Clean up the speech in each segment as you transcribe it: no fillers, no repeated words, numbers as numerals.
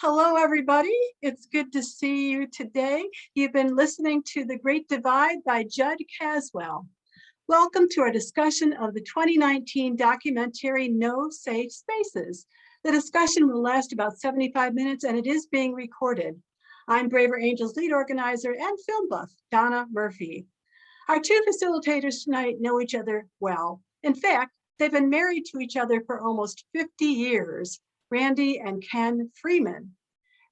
Hello, everybody. It's good to see you today. You've been listening to The Great Divide by Judd Caswell. Welcome to our discussion of the 2019 documentary, No Safe Spaces. The discussion will last about 75 minutes and it is being recorded. I'm Braver Angels lead organizer and film buff, Donna Murphy. Our two facilitators tonight know each other well. In fact, they've been married to each other for almost 50 years. Randy and Ken Freeman.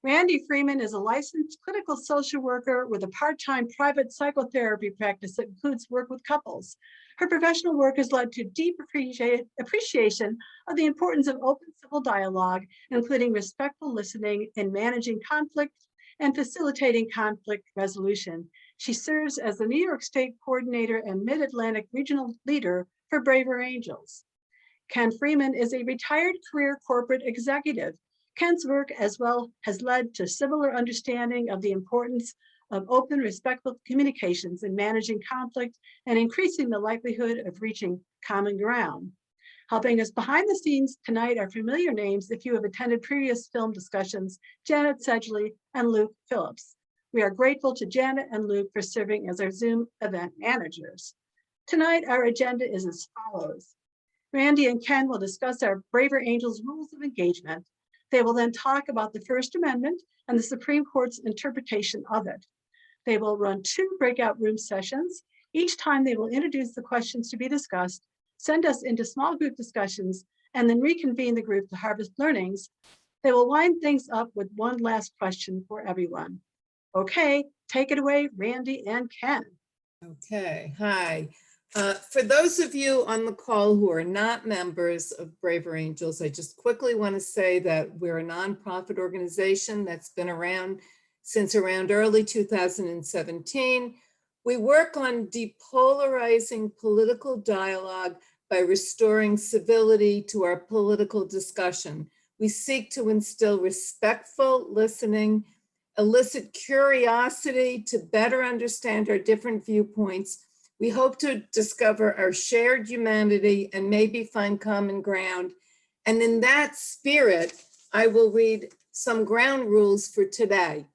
Randy Freeman is a licensed clinical social worker with a part-time private psychotherapy practice that includes work with couples. Her professional work has led to deep appreciation of the importance of open civil dialogue, including respectful listening in managing conflict and facilitating conflict resolution. She serves as the New York State Coordinator and Mid-Atlantic Regional Leader for Braver Angels. Ken Freeman is a retired career corporate executive. Ken's work as well has led to similar understanding of the importance of open, respectful communications in managing conflict and increasing the likelihood of reaching common ground. Helping us behind the scenes tonight are familiar names if you have attended previous film discussions, Janet Sedgley and Luke Phillips. We are grateful to Janet and Luke for serving as our Zoom event managers. Tonight, our agenda is as follows. Randy and Ken will discuss our Braver Angels rules of engagement. They will then talk about the First Amendment and the Supreme Court's interpretation of it. They will run 2 breakout room sessions. Each time they will introduce the questions to be discussed, send us into small group discussions, and then reconvene the group to harvest learnings. They will wind things up with one last question for everyone. Okay, take it away, Randy and Ken. Okay, hi. For those of you on the call who are not members of Braver Angels, I just quickly want to say that we're a nonprofit organization that's been around since around early 2017. We work on depolarizing political dialogue by restoring civility to our political discussion. We seek to instill respectful listening, elicit curiosity to better understand our different viewpoints. We hope to discover our shared humanity and maybe find common ground. And in that spirit, I will read some ground rules for today.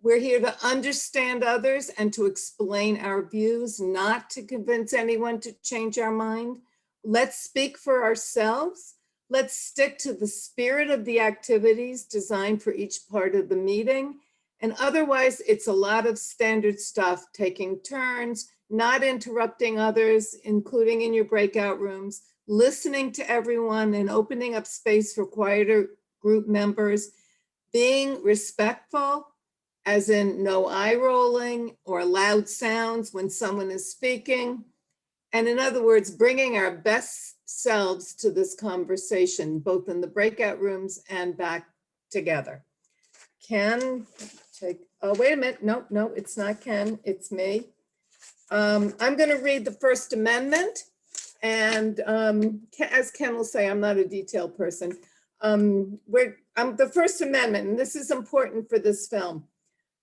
We're here to understand others and to explain our views, not to convince anyone to change our mind. Let's speak for ourselves. Let's stick to the spirit of the activities designed for each part of the meeting. And otherwise, it's a lot of standard stuff, taking turns, not interrupting others, including in your breakout rooms, listening to everyone and opening up space for quieter group members, being respectful, as in no eye rolling or loud sounds when someone is speaking. And in other words, bringing our best selves to this conversation, both in the breakout rooms and back together. Ken, oh, wait a minute. No, it's not Ken, it's me. I'm going to read the First Amendment, and as Ken will say, I'm not a detail person. The First Amendment, and this is important for this film.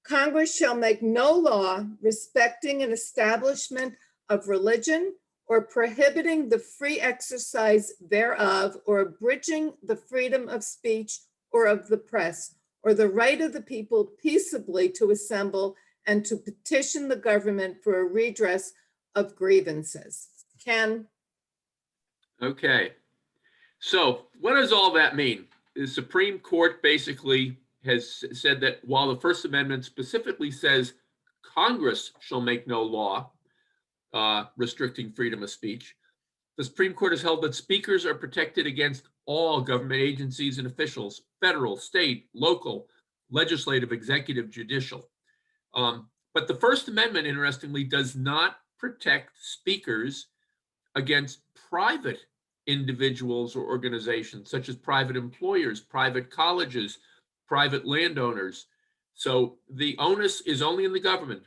Congress shall make no law respecting an establishment of religion or prohibiting the free exercise thereof or abridging the freedom of speech or of the press or the right of the people peaceably to assemble and to petition the government for a redress of grievances. Ken? Okay, so what does all that mean? The Supreme Court basically has said that while the First Amendment specifically says Congress shall make no law restricting freedom of speech, the Supreme Court has held that speakers are protected against all government agencies and officials, federal, state, local, legislative, executive, judicial. But the First Amendment, interestingly, does not protect speakers against private individuals or organizations, such as private employers, private colleges, private landowners. So the onus is only in the government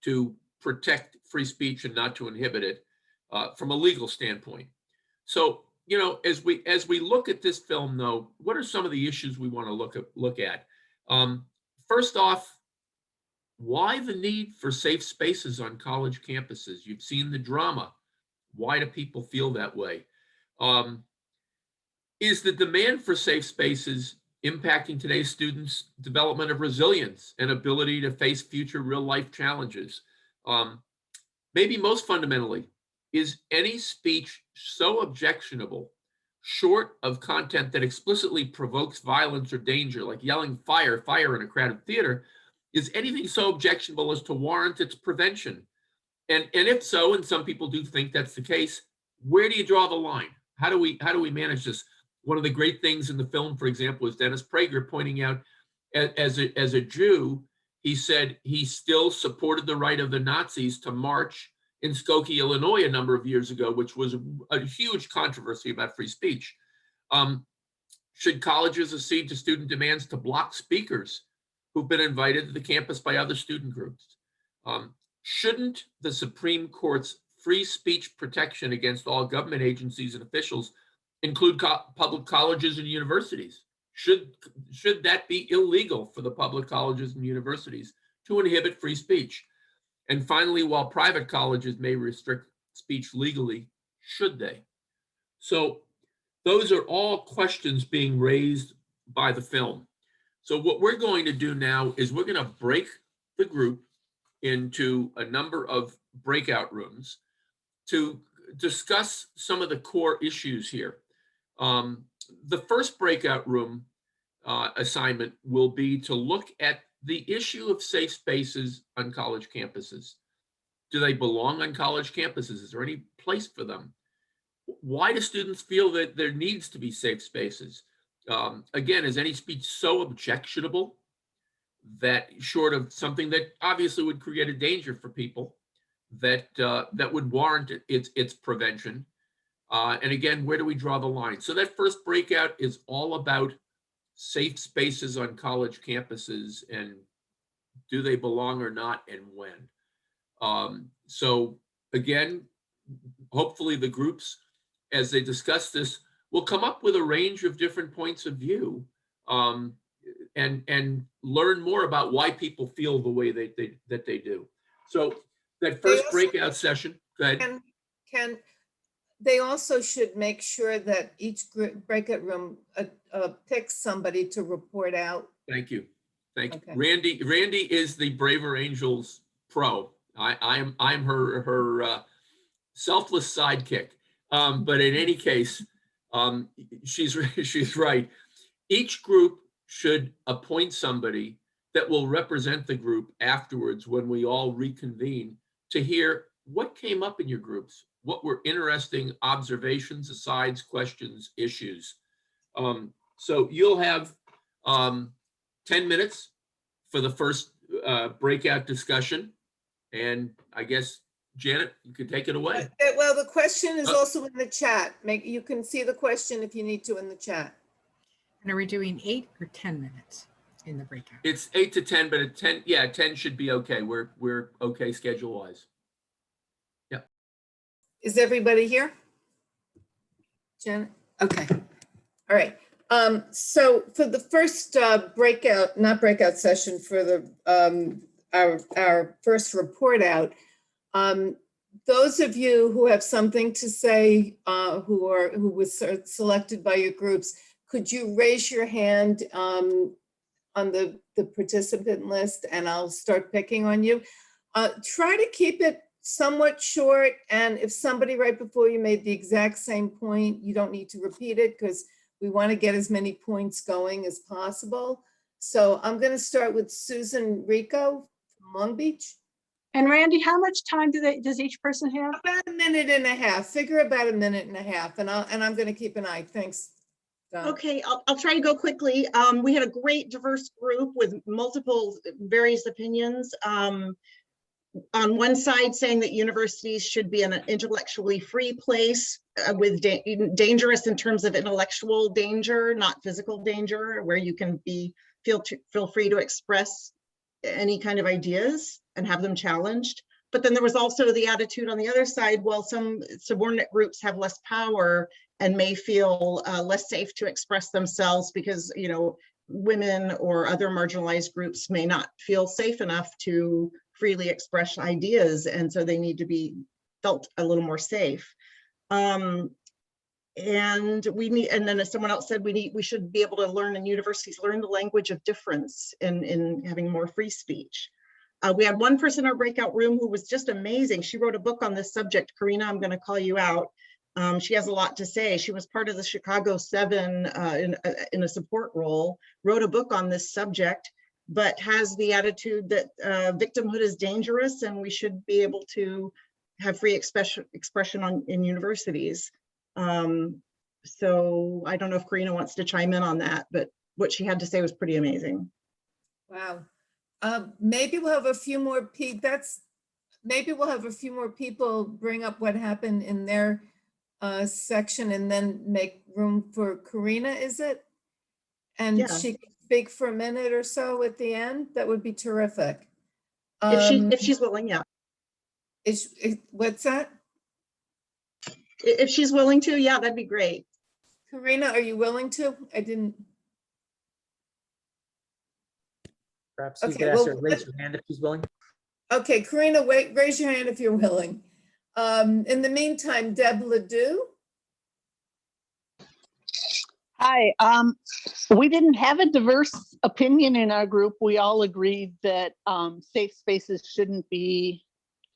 to protect free speech and not to inhibit it from a legal standpoint. So, you know, as we look at this film, though, what are some of the issues we want to look at? First off, why the need for safe spaces on college campuses? You've seen the drama. Why do people feel that way? Is the demand for safe spaces impacting today's students' development of resilience and ability to face future real life challenges. Maybe most fundamentally, is any speech so objectionable, short of content that explicitly provokes violence or danger, like yelling fire, fire in a crowded theater, is anything so objectionable as to warrant its prevention? And if so, and some people do think that's the case, where do you draw the line? How do we manage this? One of the great things in the film, for example, is Dennis Prager pointing out, as a Jew, he said he still supported the right of the Nazis to march in Skokie, Illinois, a number of years ago, which was a huge controversy about free speech. Should colleges accede to student demands to block speakers who've been invited to the campus by other student groups? Shouldn't the Supreme Court's free speech protection against all government agencies and officials include public colleges and universities? Should that be illegal for the public colleges and universities to inhibit free speech? And finally, while private colleges may restrict speech legally, should they? So those are all questions being raised by the film. So what we're going to do now is we're going to break the group into a number of breakout rooms to discuss some of the core issues here. The first breakout room assignment will be to look at the issue of safe spaces on college campuses. Do they belong on college campuses? Is there any place for them? Why do students feel that there needs to be safe spaces? Again, is any speech so objectionable that, short of something that obviously would create a danger for people, that would warrant its prevention? And again, where do we draw the line? So that first breakout is all about safe spaces on college campuses, and do they belong or not, and when? So again, hopefully the groups, as they discuss this, will come up with a range of different points of view, and learn more about why people feel the way that they do. So that first breakout session, go ahead. They also should make sure that each breakout room picks somebody to report out. Thank you. Thank you. Okay. Randy is the Braver Angels pro. I'm her selfless sidekick. But in any case, she's right. Each group should appoint somebody that will represent the group afterwards when we all reconvene to hear what came up in your groups, what were interesting observations, asides, questions, issues. So you'll have 10 minutes for the first breakout discussion. And I guess, Janet, you can take it away. Well, the question is also in the chat. You can see the question if you need to in the chat. And are we doing 8 or 10 minutes in the breakout? It's 8 to 10, but at 10, yeah, 10 should be okay. We're okay schedule-wise. Yeah. Is everybody here? Janet? Okay. All right. So for the first breakout session for the our first report out, those of you who have something to say, who was selected by your groups, could you raise your hand on the participant list, and I'll start picking on you. Try to keep it somewhat short, and if somebody right before you made the exact same point, you don't need to repeat it because we want to get as many points going as possible. So I'm going to start with Susan Rico from Long Beach. And Randy, how much time does each person have? About a minute and a half. Figure about a minute and a half, and I'm going to keep an eye. Thanks. Okay, I'll try to go quickly. We had a great diverse group with multiple various opinions. On one side, saying that universities should be an intellectually free place with dangerous in terms of intellectual danger, not physical danger, where you can feel free to express any kind of ideas and have them challenged. But then there was also the attitude on the other side, well, some subordinate groups have less power and may feel less safe to express themselves because, you know, women or other marginalized groups may not feel safe enough to freely express ideas, and so they need to be felt a little more safe. And we need, and then as someone else said, we should be able to learn in universities, learn the language of difference in having more free speech. We had one person in our breakout room who was just amazing. She wrote a book on this subject. Karina, I'm going to call you out. She has a lot to say. She was part of the Chicago 7 in a support role, wrote a book on this subject, but has the attitude that victimhood is dangerous and we should be able to have free expression in universities. So I don't know if Karina wants to chime in on that, but what she had to say was pretty amazing. Wow. Maybe we'll have a few more maybe we'll have a few more people bring up what happened in their section and then make room for Karina, is it? And Yeah. she can speak for a minute or so at the end. That would be terrific. If she's willing, yeah. What's that? If she's willing to, yeah, that'd be great. Karina, are you willing to? I didn't. Perhaps you Okay, could ask well, her to raise her hand if she's willing. Okay, Karina, raise your hand if you're willing. In the meantime, Deb Ledoux. Hi, we didn't have a diverse opinion in our group. We all agreed that safe spaces shouldn't be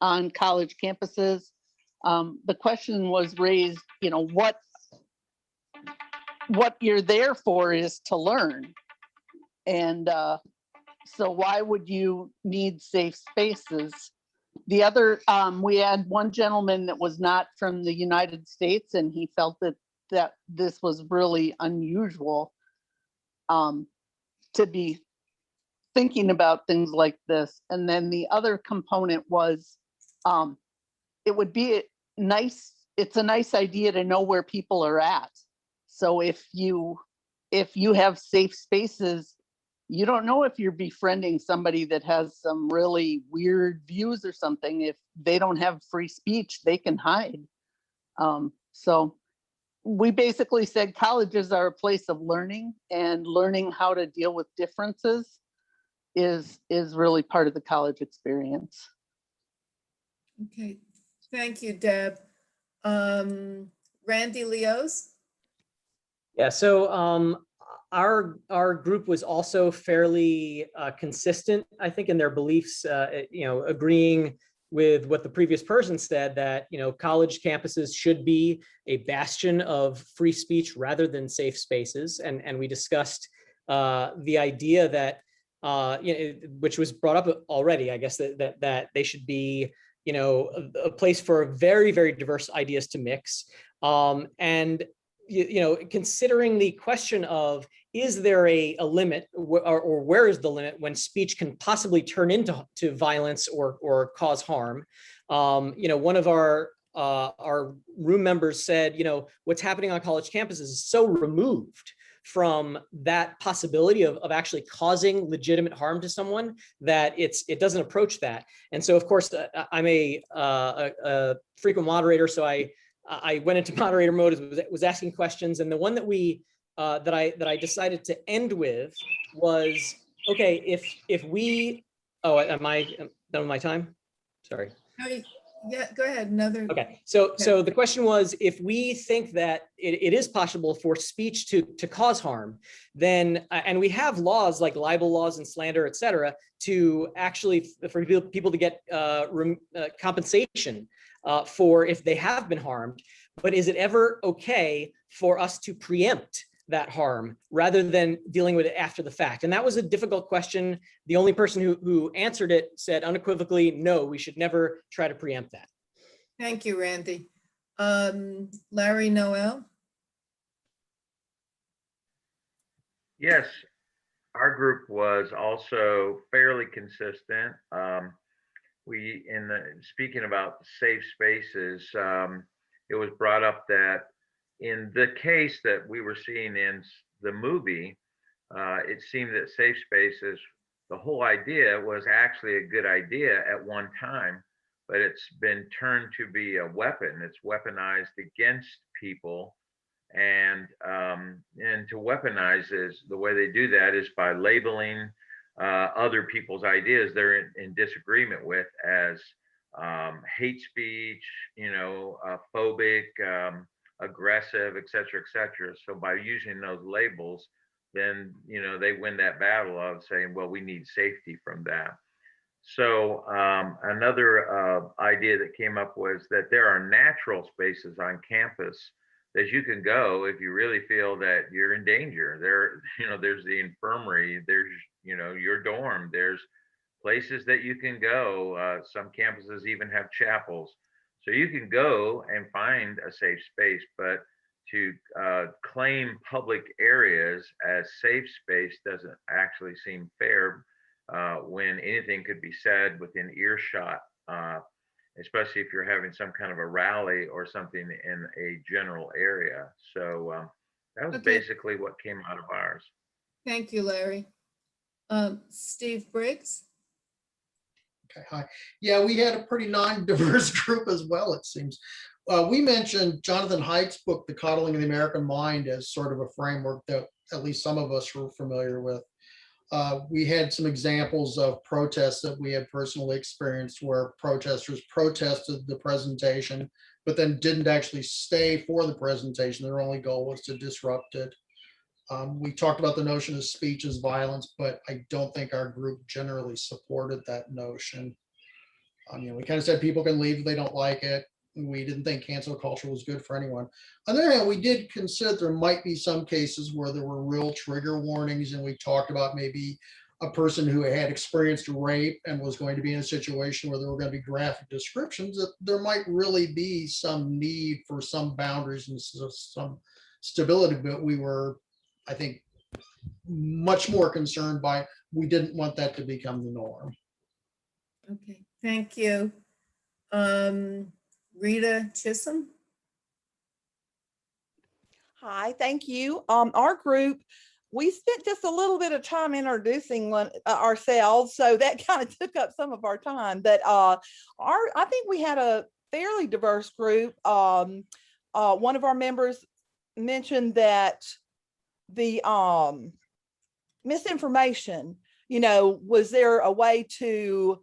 on college campuses. The question was raised, you know, what you're there for is to learn. And so why would you need safe spaces? The other, we had one gentleman that was not from the United States, and he felt that this was really unusual to be thinking about things like this. And then the other component was it would be nice, it's a nice idea to know where people are at. So if you have safe spaces, you don't know if you're befriending somebody that has some really weird views or something. If they don't have free speech, they can hide. So we basically said colleges are a place of learning, and learning how to deal with differences is really part of the college experience. Okay, thank you, Deb. Randy Leos. Yeah, so our group was also fairly consistent, I think, in their beliefs, agreeing with what the previous person said, that, college campuses should be a bastion of free speech rather than safe spaces. And we discussed the idea that, which was brought up already, I guess, that they should be, a place for very, very diverse ideas to mix. And considering the question of, is there a limit, or where is the limit when speech can possibly turn into violence or cause harm? One of our room members said, what's happening on college campuses is so removed from that possibility of actually causing legitimate harm to someone that it doesn't approach that. And so, of course, I'm a frequent moderator, so I went into moderator mode, was asking questions, and the one that that I decided to end with was, okay, if we, am I done with my time? Sorry. Yeah, go ahead. Okay, so the question was, if we think that it is possible for speech to cause harm, then, and we have laws like libel laws and slander, et cetera, to actually, for people to get compensation for if they have been harmed, but is it ever okay for us to preempt that harm rather than dealing with it after the fact? And that was a difficult question. The only person who answered it said unequivocally, no, we should never try to preempt that. Thank you, Randy. Larry Noel. Yes, our group was also fairly consistent. Speaking about safe spaces, it was brought up that in the case that we were seeing in the movie, it seemed that safe spaces, the whole idea was actually a good idea at one time, but it's been turned to be a weapon. It's weaponized against people. And to weaponize is, the way they do that is by labeling other people's ideas they're in disagreement with as hate speech, phobic, aggressive, et cetera, et cetera. So by using those labels, then, they win that battle of saying, well, we need safety from that. So another idea that came up was that there are natural spaces on campus that you can go if you really feel that you're in danger. There's the infirmary, there's, your dorm, there's places that you can go. Some campuses even have chapels. So you can go and find a safe space, but to claim public areas as safe space doesn't actually seem fair when anything could be said within earshot, especially if you're having some kind of a rally or something in a general area. So that was Okay. basically what came out of ours. Thank you, Larry. Steve Briggs? Okay, hi. Yeah, we had a pretty non-diverse group as well, it seems. We mentioned Jonathan Haidt's book, The Coddling of the American Mind, as sort of a framework that at least some of us were familiar with. We had some examples of protests that we had personally experienced where protesters protested the presentation, but then didn't actually stay for the presentation. Their only goal was to disrupt it. We talked about the notion of speech as violence, but I don't think our group generally supported that notion. We kind of said people can leave if they don't like it. We didn't think cancel culture was good for anyone. On the other hand, we did consider there might be some cases where there were real trigger warnings, and we talked about maybe a person who had experienced rape and was going to be in a situation where there were going to be graphic descriptions, that there might really be some need for some boundaries and some stability. But we were, I think, much more concerned by, we didn't want that to become the norm. Okay, thank you. Rita Chisholm? Hi, thank you. Our group, we spent just a little bit of time introducing ourselves, so that kind of took up some of our time. But I think we had a fairly diverse group. One of our members mentioned that the misinformation, was there a way to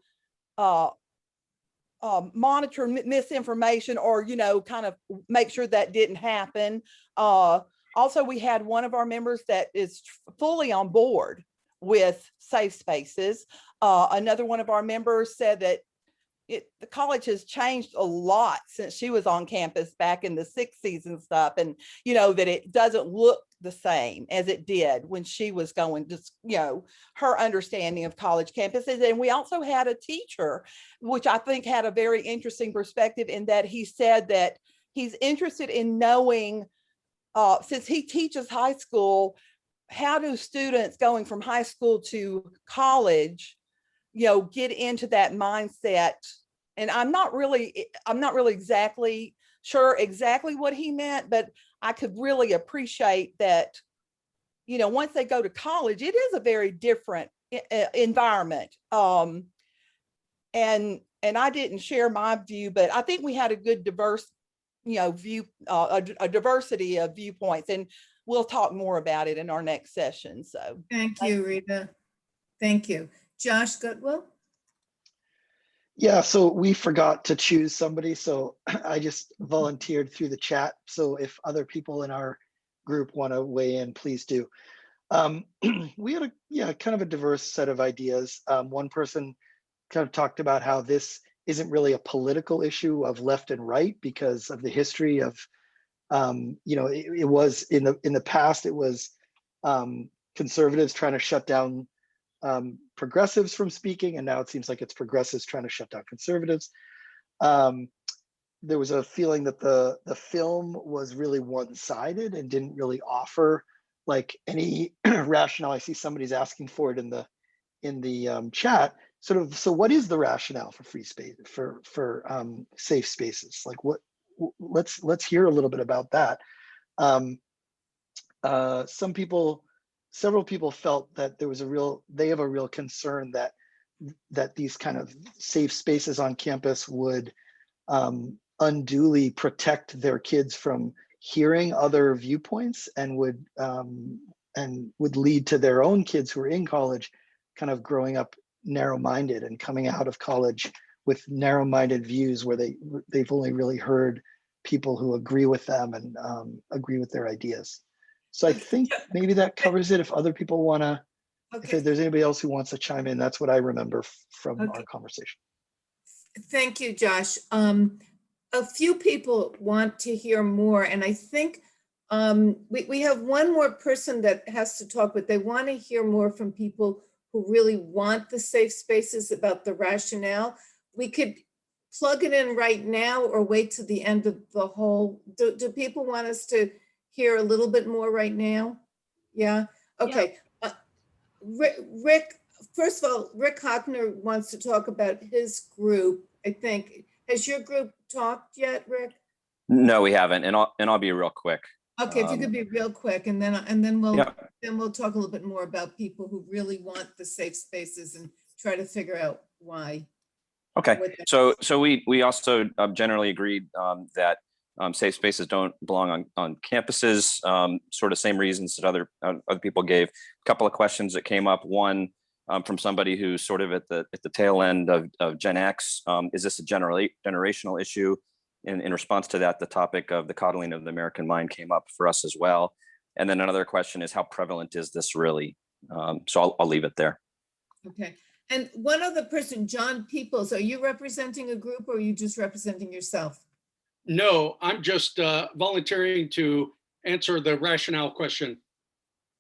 monitor misinformation, or kind of make sure that didn't happen. Also, we had one of our members that is fully on board with safe spaces. Another one of our members said that the college has changed a lot since she was on campus back in the 60s and stuff, and that it doesn't look the same as it did when she was going, just her understanding of college campuses. And we also had a teacher, which I think had a very interesting perspective, in that he said that he's interested in knowing, since he teaches high school, how do students going from high school to college get into that mindset. And I'm not really exactly sure exactly what he meant, but I could really appreciate that, once they go to college, it is a very different environment. And I didn't share my view, but I think we had a good diverse, view, a diversity of viewpoints, and we'll talk more about it in our next session. So Thank you, Rita. Thank you. Josh Goodwill? Yeah, so we forgot to choose somebody, so I just volunteered through the chat. So if other people in our group want to weigh in, please do. We had kind of a diverse set of ideas. One person kind of talked about how this isn't really a political issue of left and right because of the history of, it was in the past, it was conservatives trying to shut down progressives from speaking, and now it seems like it's progressives trying to shut down conservatives. There was a feeling that the film was really one-sided and didn't really offer like any rationale. I see somebody's asking for it in the chat. Sort of, so what is the rationale for free space, for safe spaces? Like what? Let's hear a little bit about that. Several people felt that there was they have a real concern that these kind of safe spaces on campus would unduly protect their kids from hearing other viewpoints, and would lead to their own kids who are in college kind of growing up narrow-minded and coming out of college with narrow-minded views, where they've only really heard people who agree with them and agree with their ideas. So I think maybe that covers it. If other people want to, Okay, if there's anybody else who wants to chime in, that's what I remember from Okay. our conversation. thank you, Josh. A few people want to hear more, and I think we have one more person that has to talk, but they want to hear more from people who really want the safe spaces, about the rationale. We could plug it in right now or wait till the end of the whole. Do people want us to hear a little bit more right now? Yeah, okay. Rick, first of all, Rick Hockner wants to talk about his group, I think. Has your group talked yet, Rick? No, we haven't, and I'll be real quick. Okay, if you could be real quick, and then we'll Yeah. talk a little bit more about people who really want the safe spaces and try to figure out why. Okay, what that so we also generally agreed that safe spaces don't belong on campuses. Sort of same reasons that other people gave. A couple of questions that came up. One from somebody who's sort of at the tail end of Gen X. Is this a generational issue? In response to that, the topic of the coddling of the American mind came up for us as well. And then another question is, how prevalent is this really? So I'll leave it there. Okay. And one other person, John Peoples, are you representing a group or are you just representing yourself? No, I'm just volunteering to answer the rationale question.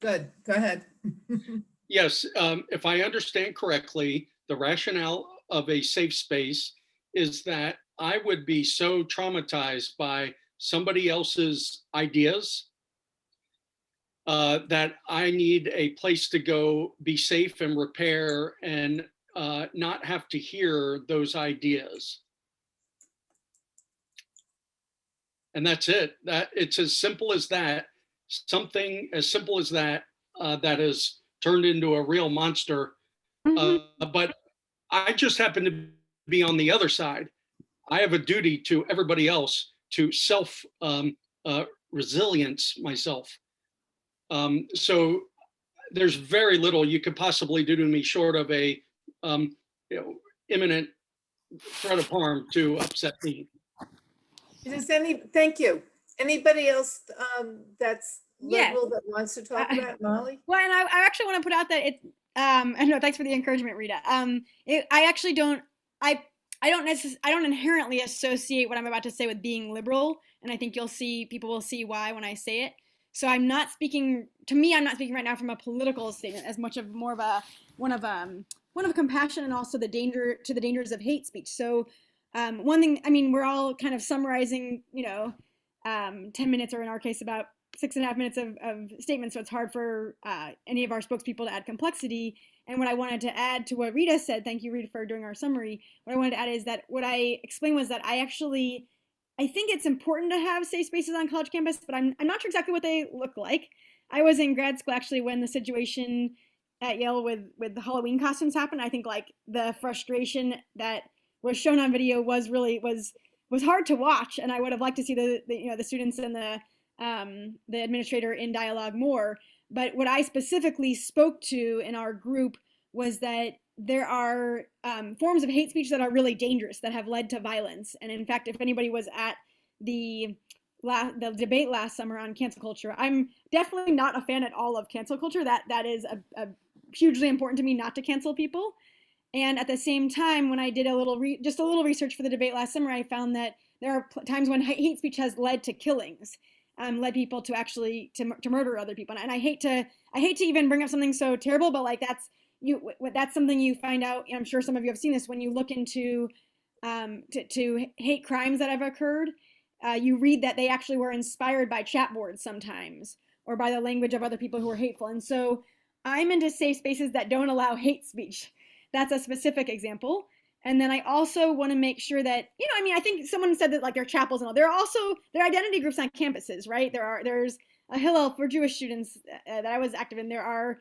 Good, go ahead. Yes, if I understand correctly, the rationale of a safe space is that I would be so traumatized by somebody else's ideas that I need a place to go be safe and repair and not have to hear those ideas. And that's it. That it's as simple as that. Something as simple as that that has turned into a real monster. But I just happen to be on the other side. I have a duty to everybody else to self resilience myself. So there's very little you could possibly do to me short of a imminent threat of harm to upset me. Thank you. Anybody else that's Yeah. liberal that wants to talk about it? Molly? Well, and I actually want to put out that it. I know. Thanks for the encouragement, Rita. I actually don't. I don't inherently associate what I'm about to say with being liberal, and I think people will see why when I say it. So I'm not speaking. To me, I'm not speaking right now from a political statement, as much of more of a one of compassion and also the dangers of hate speech. So one thing, I mean, we're all kind of summarizing, 10 minutes, or in our case, about 6.5 minutes of statements. So it's hard for any of our spokespeople to add complexity. And what I wanted to add to what Rita said, thank you, Rita, for doing our summary. What I wanted to add is that what I explained was that I think it's important to have safe spaces on college campus, but I'm not sure exactly what they look like. I was in grad school actually when the situation at Yale with the Halloween costumes happened. I think like the frustration that was shown on video was hard to watch, and I would have liked to see the students and the administrator in dialogue more. But what I specifically spoke to in our group was that there are forms of hate speech that are really dangerous, that have led to violence. And in fact, if anybody was at the debate last summer on cancel culture, I'm definitely not a fan at all of cancel culture. That is a hugely important to me, not to cancel people. And at the same time, when I did a little research for the debate last summer, I found that there are times when hate speech has led to killings, led people to actually to murder other people. And I hate to even bring up something so terrible, but like that's something you find out. I'm sure some of you have seen this when you look into to hate crimes that have occurred. You read that they actually were inspired by chat boards sometimes, or by the language of other people who are hateful. And so I'm into safe spaces that don't allow hate speech. That's a specific example. And then I also want to make sure that, I think someone said that like there are chapels and all. There are identity groups on campuses, right? There's a Hillel for Jewish students that I was active in. There are,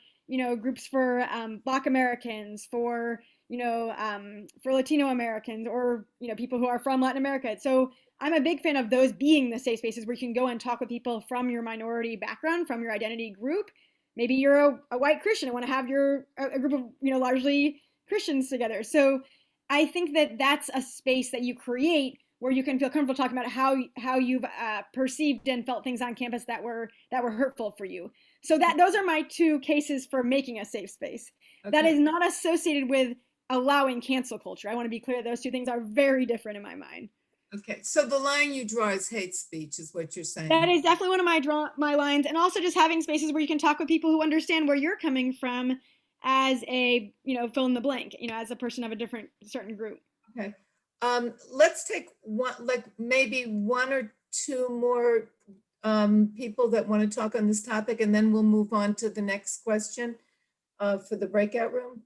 groups for Black Americans, for Latino Americans, or, people who are from Latin America. So I'm a big fan of those being the safe spaces where you can go and talk with people from your minority background, from your identity group. Maybe you're a white Christian and want to have a group of, largely Christians together. So I think that that's a space that you create where you can feel comfortable talking about how you've perceived and felt things on campus that were hurtful for you. So those are my two cases for making a safe space. Okay. That is not associated with allowing cancel culture. I want to be clear, those two things are very different in my mind. Okay, so the line you draw is hate speech, is what you're saying. That is definitely one of my lines, and also just having spaces where you can talk with people who understand where you're coming from as a, fill in the blank, as a person of a certain group. Okay, let's take maybe one or two more people that want to talk on this topic, and then we'll move on to the next question for the breakout room.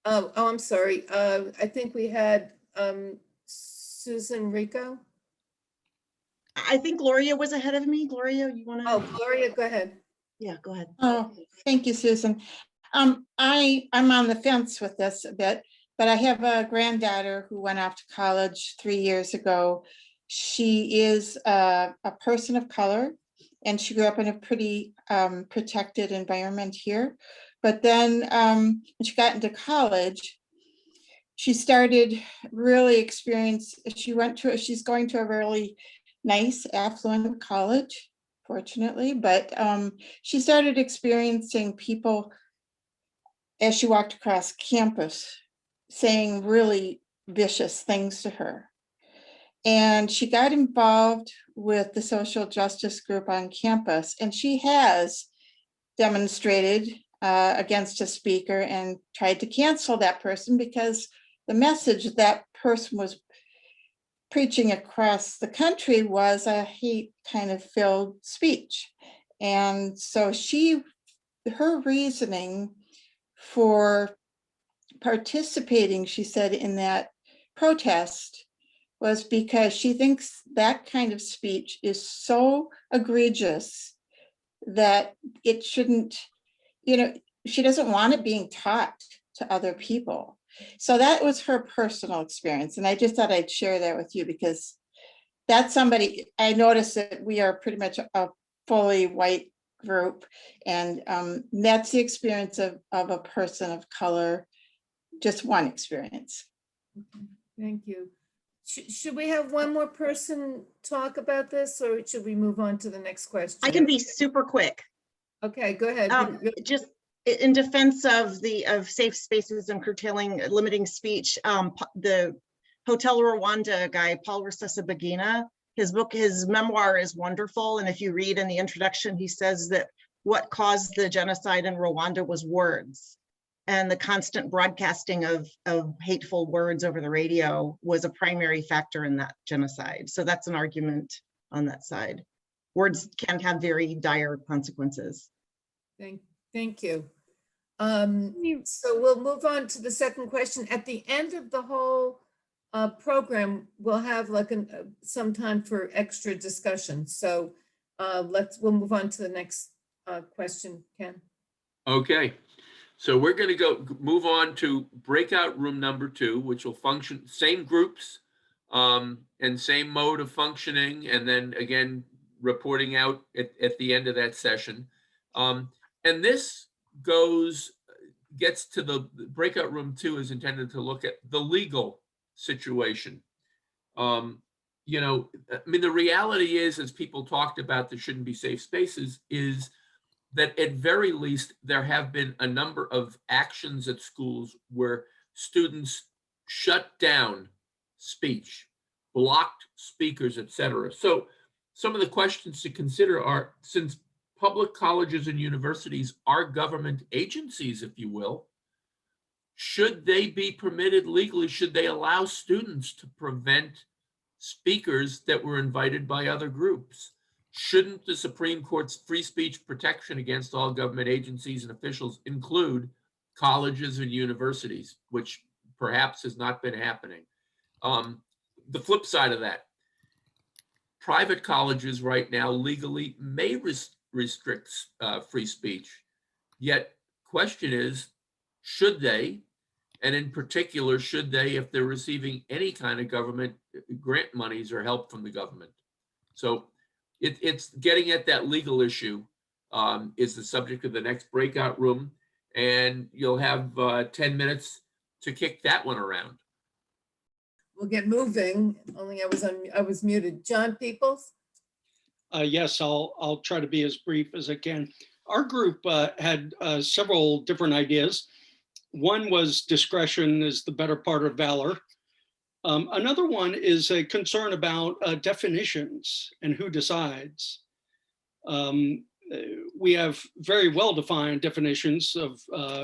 Oh, I'm sorry. I think we had Susan Rico. I think Gloria was ahead of me. Gloria, you want to? Oh, Gloria, go ahead. Yeah, go ahead. Oh, thank you, Susan. I'm on the fence with this a bit, but I have a granddaughter who went off to college 3 years ago. She is a person of color, and she grew up in a pretty protected environment here. But then when she got into college, she started really she's going to a really nice, affluent college, fortunately, but she started experiencing people as she walked across campus saying really vicious things to her. And she got involved with the social justice group on campus, and she has demonstrated against a speaker and tried to cancel that person because the message that person was preaching across the country was a hate kind of filled speech. And so her reasoning for participating, she said, in that protest was because she thinks that kind of speech is so egregious that it shouldn't, she doesn't want it being taught to other people. So that was her personal experience. And I just thought I'd share that with you because that's somebody, I noticed that we are pretty much a fully white group. And that's the experience of a person of color, just one experience. Okay, thank you. Should we have one more person talk about this, or should we move on to the next question? I can be super quick. Okay, go ahead. Just in defense of safe spaces and limiting speech, the Hotel Rwanda guy, Paul Rusesabagina, his memoir is wonderful. And if you read in the introduction, he says that what caused the genocide in Rwanda was words. And the constant broadcasting of hateful words over the radio was a primary factor in that genocide. So that's an argument on that side. Words can have very dire consequences. Thank you. So we'll move on to the second question. At the end of the whole program, we'll have some time for extra discussion. So we'll move on to the next question, Ken. Okay. So we're going to move on to breakout room number 2, which will function same groups and same mode of functioning, and then again reporting out at the end of that session. And this gets to the breakout room 2 is intended to look at the legal situation. The reality is, as people talked about, there shouldn't be safe spaces, is that at very least, there have been a number of actions at schools where students shut down speech, blocked speakers, etc. So some of the questions to consider are, since public colleges and universities are government agencies, if you will, should they be permitted legally? Should they allow students to prevent speakers that were invited by other groups? Shouldn't the Supreme Court's free speech protection against all government agencies and officials include colleges and universities, which perhaps has not been happening? The flip side of that, private colleges right now legally may restrict free speech. Yet, question is, should they? And in particular, should they if they're receiving any kind of government grant monies or help from the government? So it's getting at that legal issue is the subject of the next breakout room. And you'll have 10 minutes to kick that one around. we'll get moving, only I was muted. John Peoples? Yes, I'll try to be as brief as I can. Our group had several different ideas. One was discretion is the better part of valor. Another one is a concern about definitions and who decides. We have very well-defined definitions of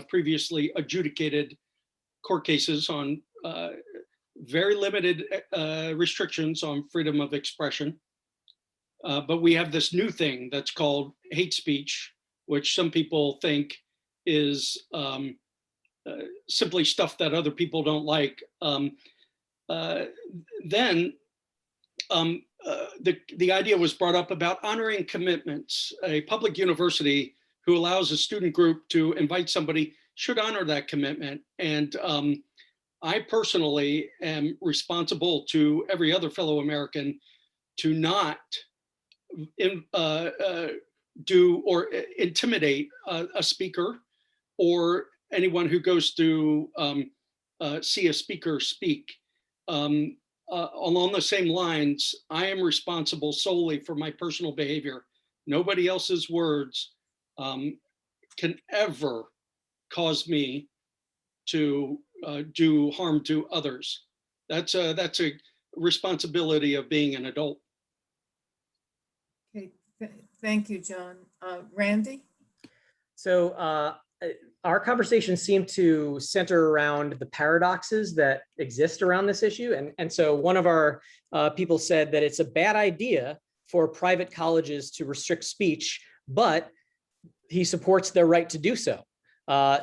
previously adjudicated court cases on very limited restrictions on freedom of expression. But we have this new thing that's called hate speech, which some people think is simply stuff that other people don't like. Then the idea was brought up about honoring commitments. A public university who allows a student group to invite somebody should honor that commitment. And I personally am responsible to every other fellow American to not do or intimidate a speaker or anyone who goes to see a speaker speak. Along the same lines, I am responsible solely for my personal behavior. Nobody else's words can ever cause me to do harm to others. That's a responsibility of being an adult. Okay, thank you, John. Randy? So our conversation seemed to center around the paradoxes that exist around this issue. And so one of our people said that it's a bad idea for private colleges to restrict speech, but he supports their right to do so.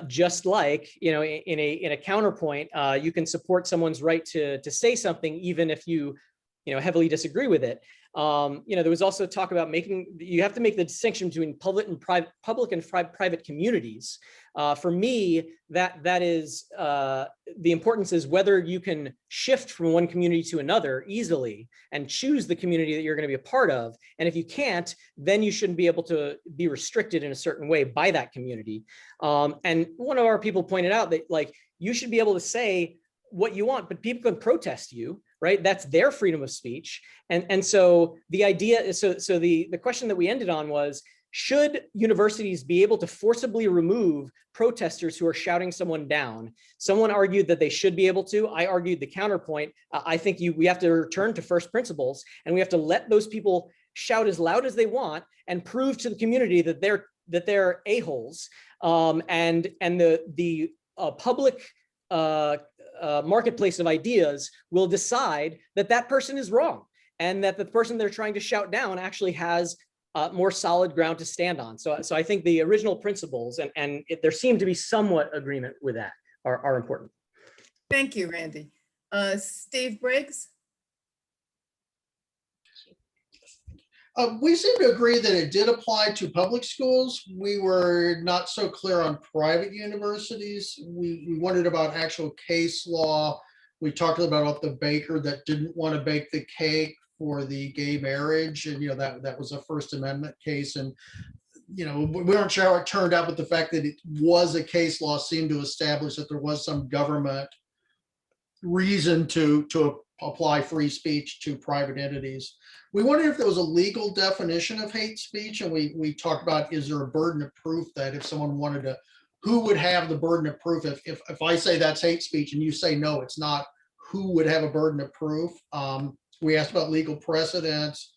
Just like, in a counterpoint, you can support someone's right to say something, even if you heavily disagree with it. There was also talk about you have to make the distinction between public and private communities. For me, that is the importance is whether you can shift from one community to another easily and choose the community that you're going to be a part of. And if you can't, then you shouldn't be able to be restricted in a certain way by that community. And one of our people pointed out that you should be able to say what you want, but people can protest you, right? That's their freedom of speech. And so the idea is, so the question that we ended on was, should universities be able to forcibly remove protesters who are shouting someone down? Someone argued that they should be able to. I argued the counterpoint. I think we have to return to first principles, and we have to let those people shout as loud as they want and prove to the community that they're a-holes. And the public marketplace of ideas will decide that person is wrong, and that the person they're trying to shout down actually has more solid ground to stand on. So I think the original principles, and there seemed to be somewhat agreement with that, are important. Thank you, Randy. Steve Briggs? We seem to agree that it did apply to public schools. We were not so clear on private universities. We wondered about actual case law. We talked about the baker that didn't want to bake the cake for the gay marriage, and that was a First Amendment case. And we weren't sure how it turned out, but the fact that it was a case law seemed to establish that there was some government reason to apply free speech to private entities. We wondered if there was a legal definition of hate speech, and we talked about, is there a burden of proof that if someone wanted to, who would have the burden of proof? If I say that's hate speech and you say no, it's not, who would have a burden of proof? We asked about legal precedents.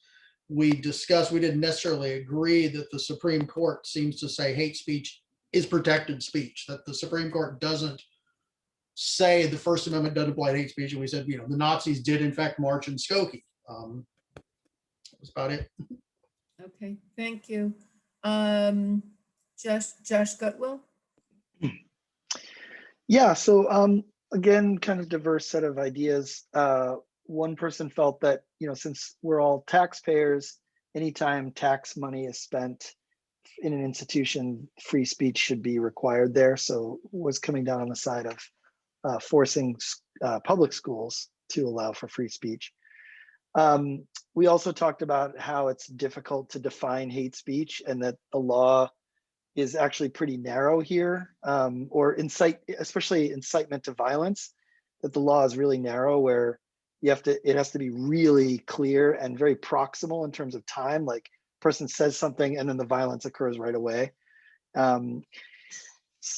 We discussed, we didn't necessarily agree that the Supreme Court seems to say hate speech is protected speech, that the Supreme Court doesn't say the First Amendment doesn't apply to hate speech. And we said, the Nazis did in fact march in Skokie. That's about it. Okay, thank you. Josh Gutwill? Yeah, so again, kind of diverse set of ideas. One person felt that, since we're all taxpayers, anytime tax money is spent in an institution, free speech should be required there. So was coming down on the side of forcing public schools to allow for free speech. We also talked about how it's difficult to define hate speech, and that the law is actually pretty narrow here, or especially incitement to violence, that the law is really narrow, where it has to be really clear and very proximal in terms of time. Like person says something and then the violence occurs right away.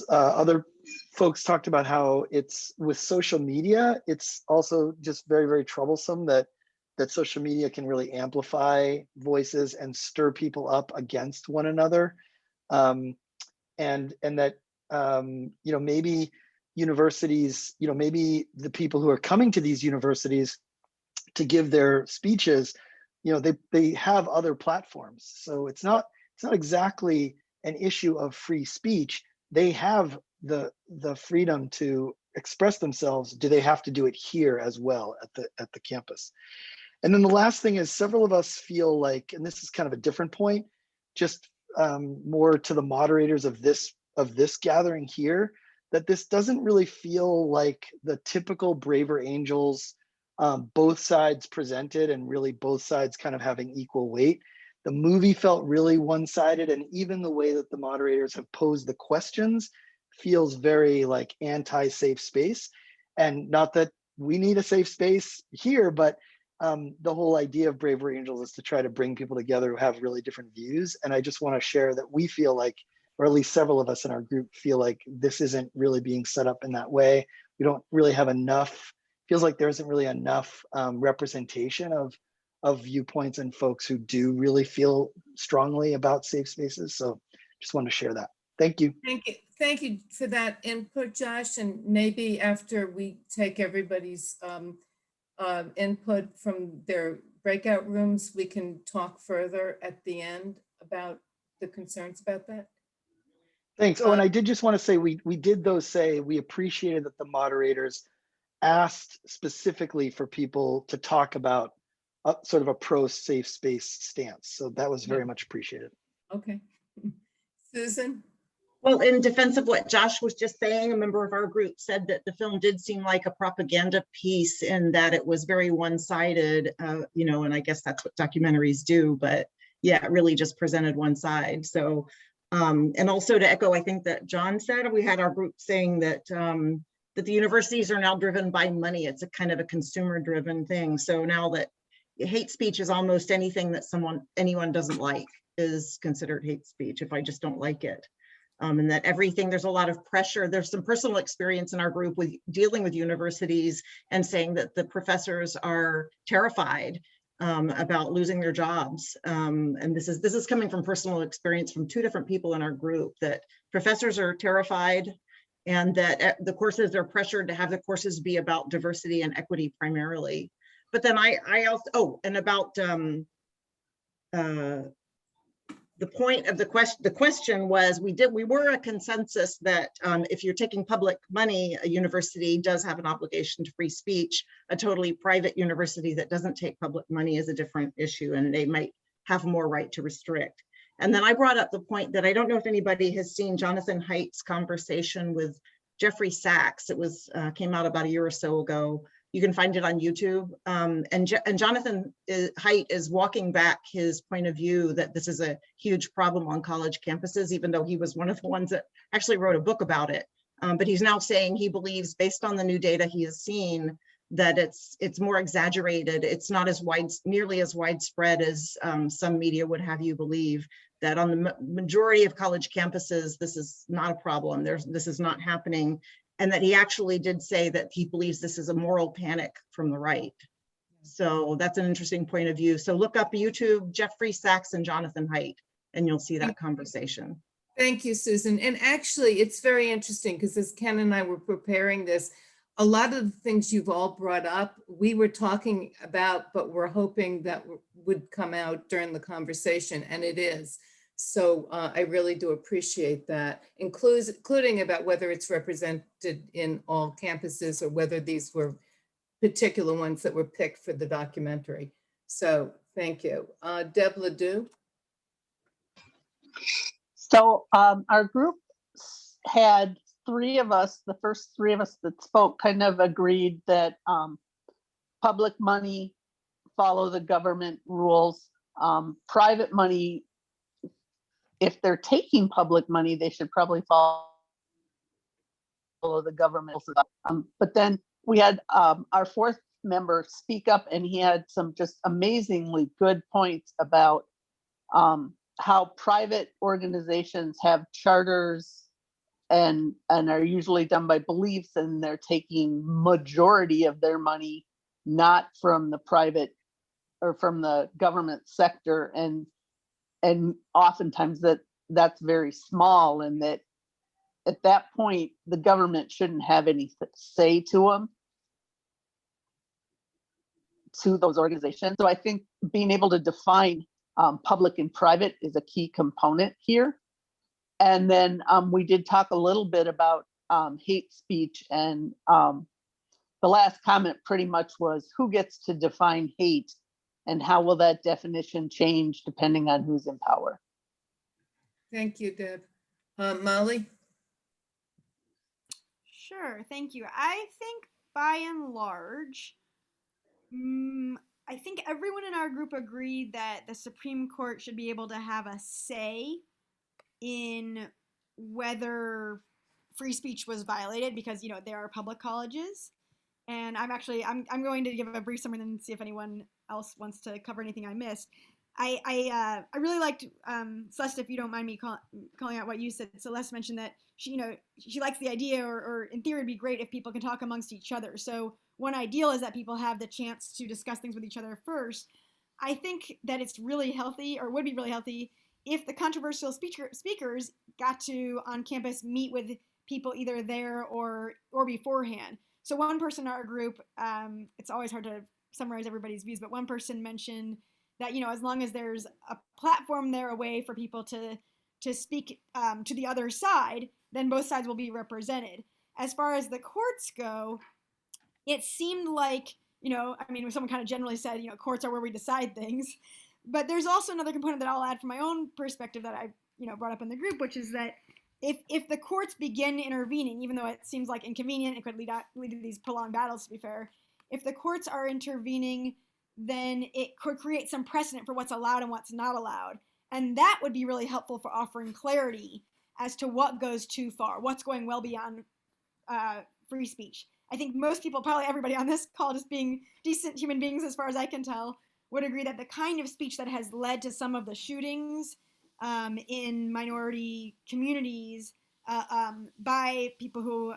Other folks talked about how it's with social media, it's also just very, very troublesome that social media can really amplify voices and stir people up against one another. And that, maybe universities, maybe the people who are coming to these universities to give their speeches, they have other platforms. So it's not exactly an issue of free speech. They have the freedom to express themselves. Do they have to do it here as well at the campus? And then the last thing is several of us feel like, and this is kind of a different point, just more to the moderators of this gathering here, that this doesn't really feel like the typical Braver Angels, both sides presented and really both sides kind of having equal weight. The movie felt really one-sided, and even the way that the moderators have posed the questions feels very like anti-safe space. And not that we need a safe space here, but the whole idea of Braver Angels is to try to bring people together who have really different views. And I just want to share that we feel like, or at least several of us in our group feel like this isn't really being set up in that way. We don't really have enough, feels like there isn't really enough representation of viewpoints and folks who do really feel strongly about safe spaces. So just wanted to share that. Thank you. Thank you for that input, Josh. And maybe after we take everybody's input from their breakout rooms, we can talk further at the end about the concerns about that. Thanks. Oh, and I did just want to say, we did though say we appreciated that the moderators asked specifically for people to talk about sort of a pro-safe space stance. So that was very much appreciated. Okay. Susan? Well, in defense of what Josh was just saying, a member of our group said that the film did seem like a propaganda piece in that it was very one-sided, and I guess that's what documentaries do, but yeah, it really just presented one side. So, and also to echo, I think that John said, we had our group saying that that the universities are now driven by money. It's a kind of a consumer-driven thing. So now that hate speech is almost anything that anyone doesn't like is considered hate speech if I just don't like it. And that there's a lot of pressure. There's some personal experience in our group with dealing with universities and saying that the professors are terrified about losing their jobs. And this is coming from personal experience from two different people in our group, that professors are terrified and that the courses are pressured to have the courses be about diversity and equity primarily. But then I also, and about the point of the question was, we were a consensus that if you're taking public money, a university does have an obligation to free speech. A totally private university that doesn't take public money is a different issue, and they might have more right to restrict. And then I brought up the point that I don't know if anybody has seen Jonathan Haidt's conversation with Jeffrey Sachs. It was came out about a year or so ago. You can find it on YouTube. And Jonathan Haidt is walking back his point of view that this is a huge problem on college campuses, even though he was one of the ones that actually wrote a book about it. But he's now saying he believes, based on the new data he has seen, that it's more exaggerated. It's not nearly as widespread as some media would have you believe, that on the majority of college campuses, this is not a problem. This is not happening. And that he actually did say that he believes this is a moral panic from the right. So that's an interesting point of view. So look up YouTube, Jeffrey Sachs and Jonathan Haidt, and you'll see that conversation. Thank you, Susan. And actually, it's very interesting because as Ken and I were preparing this, a lot of the things you've all brought up, we were talking about, but we're hoping that would come out during the conversation, and it is. So I really do appreciate that, including about whether it's represented in all campuses or whether these were particular ones that were picked for the documentary. So thank you. Deb Ledoux. So our group had the first three of us that spoke kind of agreed that public money follow the government rules. Private money, if they're taking public money, they should probably follow the government. But then we had our fourth member speak up, and he had some just amazingly good points about how private organizations have charters and are usually done by beliefs, and they're taking majority of their money not from the private or from the government sector, and oftentimes that's very small, and that at that point the government shouldn't have any say to those organizations. So I think being able to define public and private is a key component here. And then we did talk a little bit about hate speech, and the last comment pretty much was who gets to define hate and how will that definition change depending on who's in power. Thank you, Deb. Molly? Sure, thank you. I think by and large, I think everyone in our group agreed that the Supreme Court should be able to have a say in whether free speech was violated, because there are public colleges. And I'm going to give a brief summary and then see if anyone else wants to cover anything I missed. I really liked Celeste, if you don't mind me calling out what you said. Celeste mentioned that she likes the idea, or in theory it'd be great if people can talk amongst each other. So one ideal is that people have the chance to discuss things with each other first. I think that it's really healthy, or would be really healthy, if the controversial speakers got to on campus meet with people either there or beforehand. So one person in our group, it's always hard to summarize everybody's views, but one person mentioned that as long as there's a platform there, a way for people to speak to the other side, then both sides will be represented. As far as the courts go, it seemed like someone kind of generally said courts are where we decide things, but there's also another component that I'll add from my own perspective that I brought up in the group, which is that if the courts begin intervening, even though it seems like inconvenient, it could lead to these prolonged battles, to be fair, if the courts are intervening, then it could create some precedent for what's allowed and what's not allowed. And that would be really helpful for offering clarity as to what goes too far, what's going well beyond free speech. I think most people, probably everybody on this call, just being decent human beings as far as I can tell, would agree that the kind of speech that has led to some of the shootings in minority communities by people who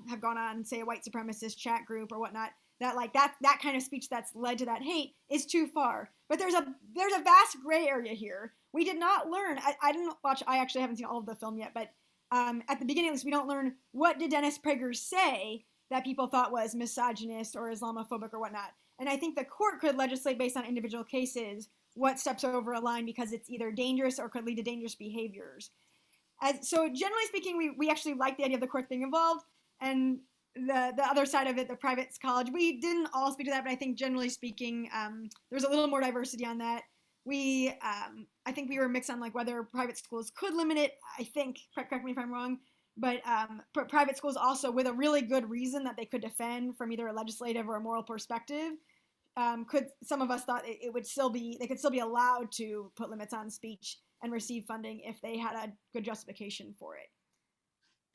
have gone on, say, a white supremacist chat group or whatnot, that kind of speech that's led to that hate is too far. But there's a vast gray area here. We did not learn. I didn't watch. I actually haven't seen all of the film yet, but at the beginning, at least, we don't learn what did Dennis Prager say that people thought was misogynist or Islamophobic or whatnot. And I think the court could legislate based on individual cases what steps over a line because it's either dangerous or could lead to dangerous behaviors. So generally speaking, we actually like the idea of the courts being involved. And the other side of it, the private college, we didn't all speak to that, but I think generally speaking, there's a little more diversity on that. I think we were mixed on whether private schools could limit it. I think, correct me if I'm wrong, but private schools also, with a really good reason that they could defend from either a legislative or a moral perspective, some of us thought they could still be allowed to put limits on speech and receive funding if they had a good justification for it.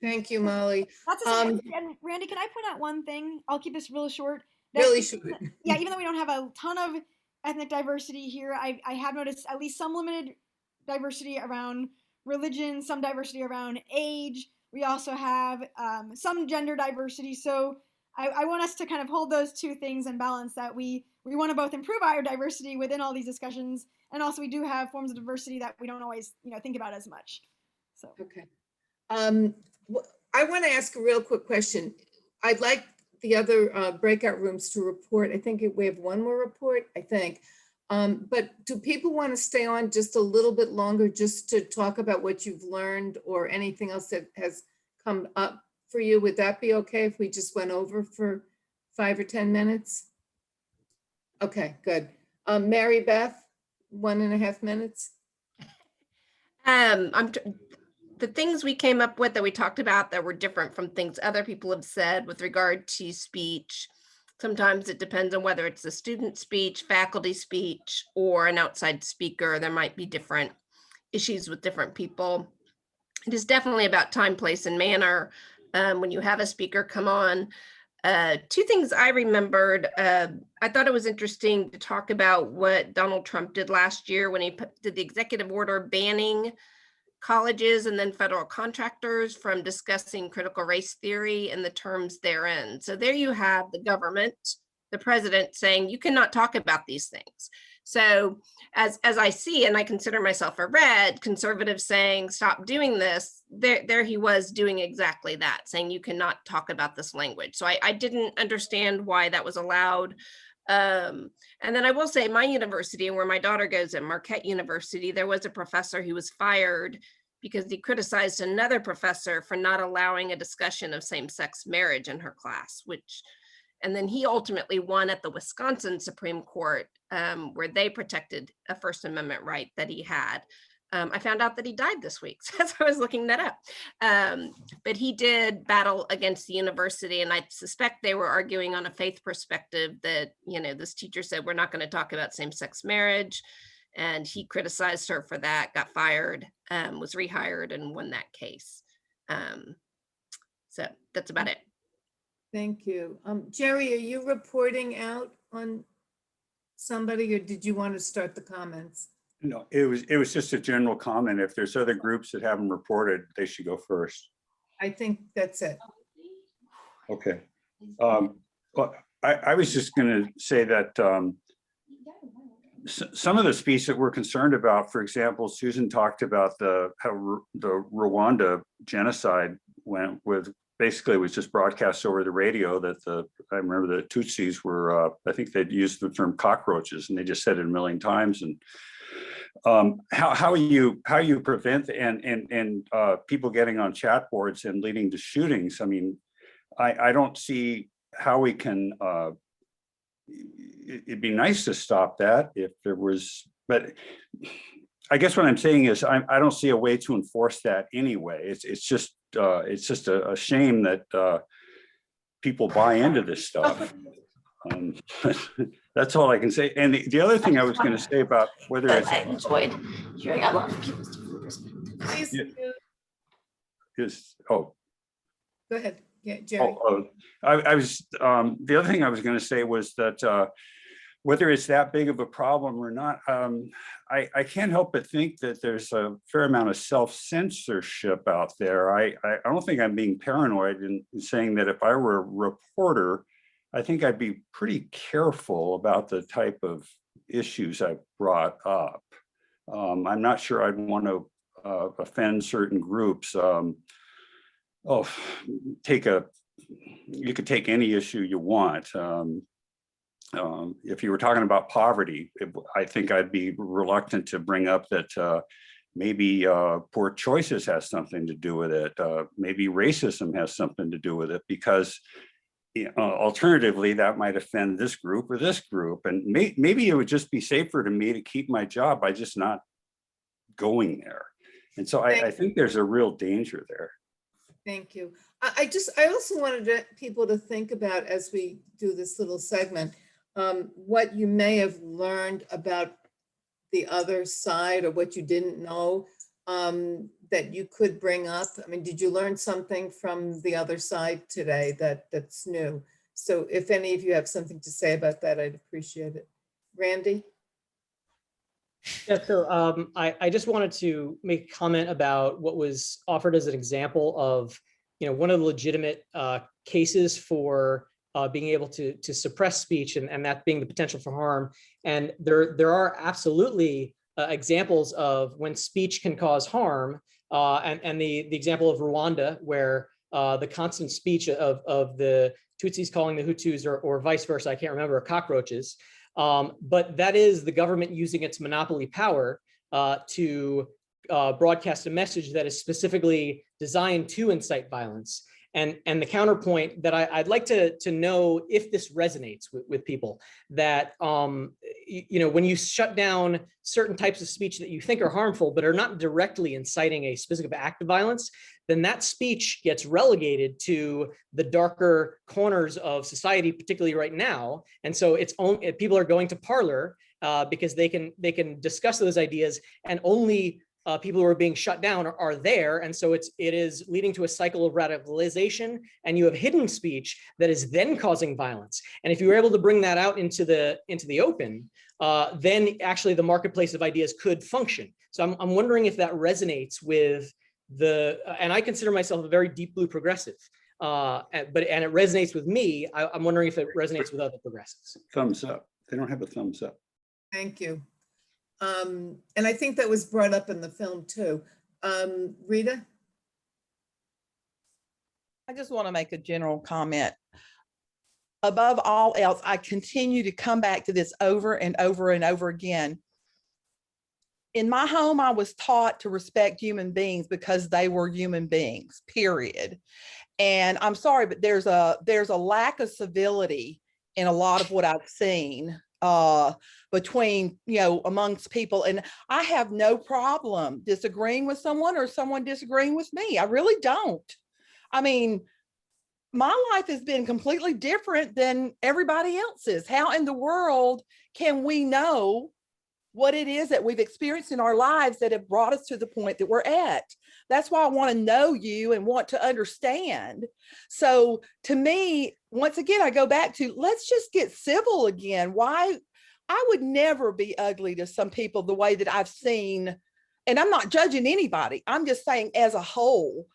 Thank you, Molly. And Randy, can I point out one thing? I'll keep this real short. Really short. Yeah, even though we don't have a ton of ethnic diversity here, I have noticed at least some limited diversity around religion, some diversity around age. We also have some gender diversity. So I want us to kind of hold those two things in balance, that we want to both improve our diversity within all these discussions, and also we do have forms of diversity that we don't always think about as much. So okay. I want to ask a real quick question. I'd like the other breakout rooms to report. I think we have one more report, I think. But do people want to stay on just a little bit longer just to talk about what you've learned or anything else that has come up for you? Would that be okay if we just went over for 5 or 10 minutes? Okay, good. Mary Beth, 1.5 minutes. The things we came up with that we talked about that were different from things other people have said with regard to speech. Sometimes it depends on whether it's a student speech, faculty speech, or an outside speaker. There might be different issues with different people. It is definitely about time, place, and manner when you have a speaker come on. Two things I remembered. I thought it was interesting to talk about what Donald Trump did last year when he did the executive order banning colleges and then federal contractors from discussing critical race theory and the terms therein. So there you have the government, the president saying you cannot talk about these things. So as I see, and I consider myself a red conservative saying, stop doing this, there he was doing exactly that, saying you cannot talk about this language. So I didn't understand why that was allowed. And then I will say my university and where my daughter goes at Marquette University, there was a professor who was fired because he criticized another professor for not allowing a discussion of same-sex marriage in her class, and then he ultimately won at the Wisconsin Supreme Court, where they protected a First Amendment right that he had. I found out that he died this week, so that's why I was looking that up. But he did battle against the university, and I suspect they were arguing on a faith perspective that, this teacher said, we're not going to talk about same-sex marriage. And he criticized her for that, got fired, was rehired, and won that case. So that's about it. Thank you. Jerry, are you reporting out on somebody, or did you want to start the comments? No, it was just a general comment. If there's other groups that haven't reported, they should go first. I think that's it. Okay. Well, I was just going to say that some of the speech that we're concerned about, for example, Susan talked about how the Rwanda genocide went with. Basically, it was just broadcast over the radio that I remember the Tutsis were, I think they'd used the term cockroaches, and they just said it a million times. And how you prevent and people getting on chat boards and leading to shootings. I mean, I don't see how we can. It'd be nice to stop that if there was, but I guess what I'm saying is I don't see a way to enforce that anyway. It's just a shame that people buy into this stuff. That's all I can say. And the other thing I was going to say about whether it's I enjoyed hearing a lot of people's different perspectives. Go ahead. Yeah, Jerry. I was the other thing I was going to say was that whether it's that big of a problem or not, I can't help but think that there's a fair amount of self-censorship out there. I don't think I'm being paranoid in saying that if I were a reporter, I think I'd be pretty careful about the type of issues I brought up. I'm not sure I'd want to offend certain groups. You could take any issue you want. If you were talking about poverty, I think I'd be reluctant to bring up that maybe poor choices has something to do with it. Maybe racism has something to do with it, because alternatively, that might offend this group or this group. And maybe it would just be safer to me to keep my job by just not going there. And so I think there's a real danger there. Thank you. I also wanted people to think about, as we do this little segment, what you may have learned about the other side, or what you didn't know that you could bring up. I mean, did you learn something from the other side today that's new? So if any of you have something to say about that, I'd appreciate it. Randy? Yeah, so I just wanted to make a comment about what was offered as an example of, one of the legitimate cases for being able to suppress speech, and that being the potential for harm. And there are absolutely examples of when speech can cause harm, and the example of Rwanda, where the constant speech of the Tutsis calling the Hutus, or vice versa, I can't remember, cockroaches. But that is the government using its monopoly power to broadcast a message that is specifically designed to incite violence. And the counterpoint that I'd like to know if this resonates with people, that when you shut down certain types of speech that you think are harmful but are not directly inciting a specific act of violence, then that speech gets relegated to the darker corners of society, particularly right now. And so people are going to Parler because they can discuss those ideas, and only people who are being shut down are there. And so it is leading to a cycle of radicalization, and you have hidden speech that is then causing violence. And if you were able to bring that out into the open, then actually the marketplace of ideas could function. So I'm wondering if that resonates with and I consider myself a very deep blue progressive, and it resonates with me. I'm wondering if it resonates with other progressives. Thumbs up. They don't have a thumbs up. Thank you. And I think that was brought up in the film too. Rita? I just want to make a general comment. Above all else, I continue to come back to this over and over and over again. In my home, I was taught to respect human beings because they were human beings, period. And I'm sorry, but there's a lack of civility in a lot of what I've seen between, amongst people. And I have no problem disagreeing with someone or someone disagreeing with me. I really don't. I mean, my life has been completely different than everybody else's. How in the world can we know what it is that we've experienced in our lives that have brought us to the point that we're at? That's why I want to know you and want to understand. So to me, once again, I go back to, let's just get civil again. Why? I would never be ugly to some people the way that I've seen, and I'm not judging anybody. I'm just saying as a whole,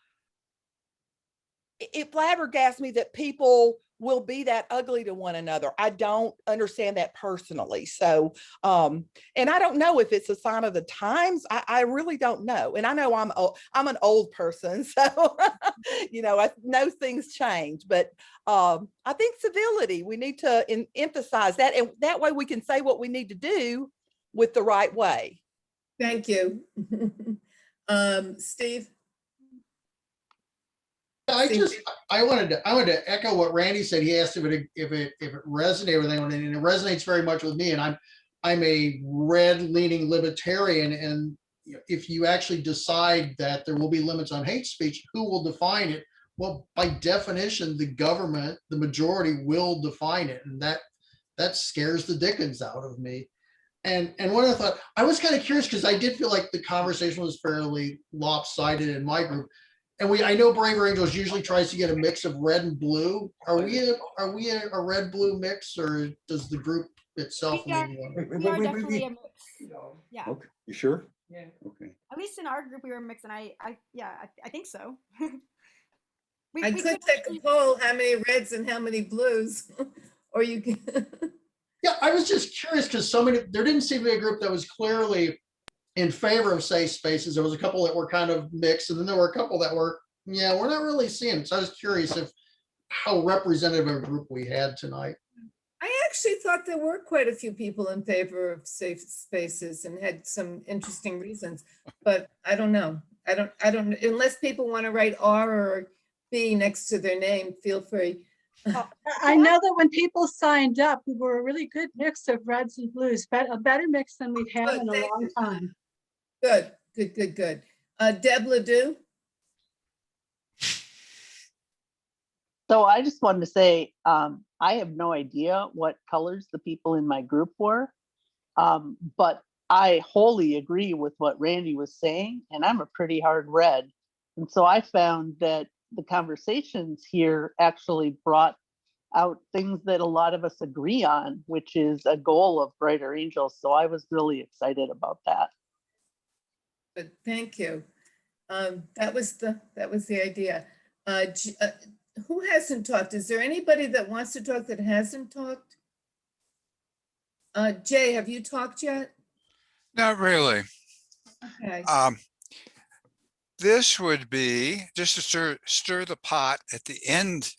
it flabbergasts me that people will be that ugly to one another. I don't understand that personally. So, and I don't know if it's a sign of the times. I really don't know. And I know I'm an old person, so, I know things change, but I think civility, we need to emphasize that. And that way we can say what we need to do with the right way. Thank you. Steve? I wanted to echo what Randy said. He asked if it resonated with anyone, and it resonates very much with me. And I'm a red-leaning libertarian, and if you actually decide that there will be limits on hate speech, who will define it? Well, by definition, the government, the majority, will define it, and that scares the dickens out of me. And one of the thought, I was kind of curious because I did feel like the conversation was fairly lopsided in my group. And I know Braver Angels usually tries to get a mix of red and blue. Are we a red-blue mix, or does the group itself We are, need one? we are definitely a mix. Yeah. Okay, you sure? Yeah. Okay. At least in our group, we were a mix, and I think so. I could take a poll, how many reds and how many blues, or you can. Yeah, I was just curious because there didn't seem to be a group that was clearly in favor of safe spaces. There was a couple that were kind of mixed, and then there were a couple that were, we're not really seeing. So I was curious how representative of a group we had tonight. I actually thought there were quite a few people in favor of safe spaces and had some interesting reasons, but I don't know. I don't, unless people want to write R or B next to their name, feel free. I know that when people signed up, we were a really good mix of reds and blues, but a better mix than we've had in a long time. Good. Deb Ledoux? So I just wanted to say, I have no idea what colors the people in my group were, but I wholly agree with what Randy was saying, and I'm a pretty hard red. And so I found that the conversations here actually brought out things that a lot of us agree on, which is a goal of Brighter Angels. So I was really excited about that. Good, thank you. That was the idea. Who hasn't talked? Is there anybody that wants to talk that hasn't talked? Jay, have you talked yet? Not really. Okay. This would be just to stir the pot at the end.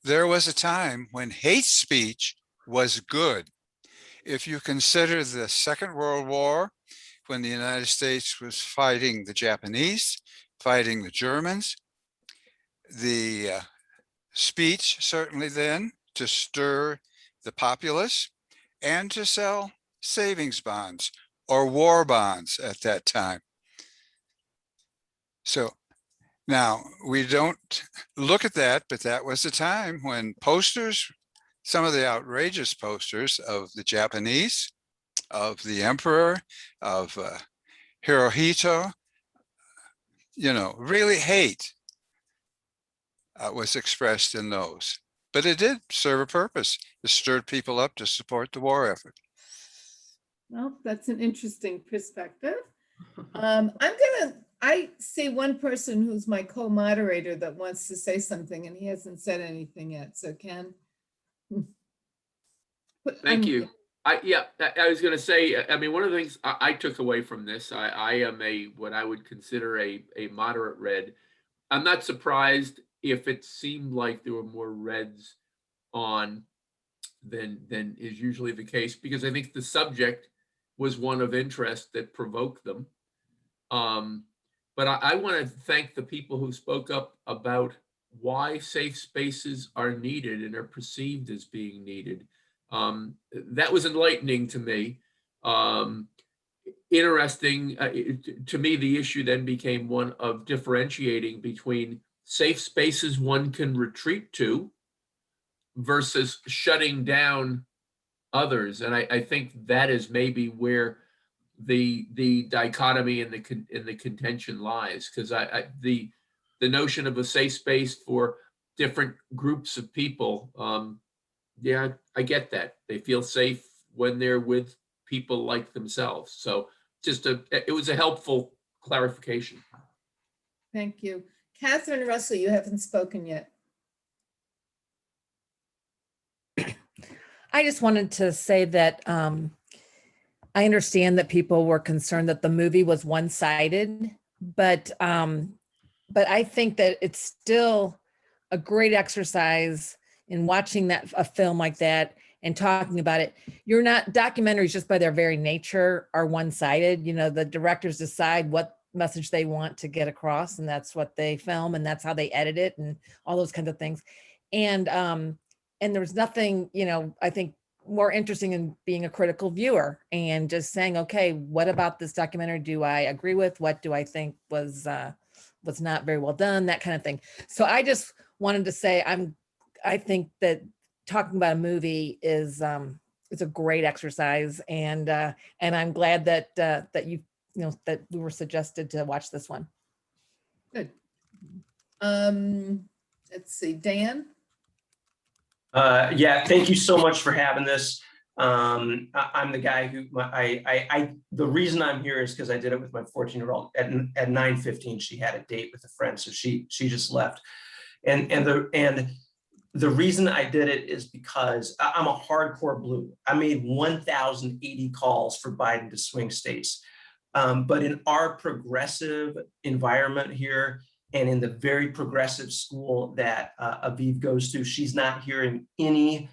There was a time when hate speech was good. If you consider the Second World War, when the United States was fighting the Japanese, fighting the Germans, the speech certainly then to stir the populace and to sell savings bonds or war bonds at that time. So now we don't look at that, but that was a time when posters, some of the outrageous posters of the Japanese, of the emperor, of Hirohito, really hate was expressed in those. But it did serve a purpose. It stirred people up to support the war effort. Well, that's an interesting perspective. I see one person who's my co-moderator that wants to say something, and he hasn't said anything yet. So Ken. Thank you. I was going to say, I mean, one of the things I took away from this, I am what I would consider a moderate red. I'm not surprised if it seemed like there were more reds on than is usually the case, because I think the subject was one of interest that provoked them. But I want to thank the people who spoke up about why safe spaces are needed and are perceived as being needed. That was enlightening to me. Interesting. To me, the issue then became one of differentiating between safe spaces one can retreat to versus shutting down others. And I think that is maybe where the dichotomy and the contention lies, because the notion of a safe space for different groups of people, yeah, I get that. They feel safe when they're with people like themselves. So it was a helpful clarification. Thank you. Catherine Russell, you haven't spoken yet. I just wanted to say that I understand that people were concerned that the movie was one-sided, but I think that it's still a great exercise in watching a film like that and talking about it. Documentaries just by their very nature are one-sided. The directors decide what message they want to get across, and that's what they film, and that's how they edit it, and all those kinds of things. And there's nothing, I think, more interesting in being a critical viewer and just saying, okay, what about this documentary do I agree with? What do I think was not very well done? That kind of thing. So I just wanted to say I think that talking about a movie is a great exercise, and I'm glad that that we were suggested to watch this one. Good. Let's see, Dan. Yeah, thank you so much for having this. I'm the guy who the reason I'm here is because I did it with my 14-year-old at 9:15. She had a date with a friend, so she just left. And the reason I did it is because I'm a hardcore blue. I made 1,080 calls for Biden to swing states. But in our progressive environment here, and in the very progressive school that Aviv goes to, she's not hearing any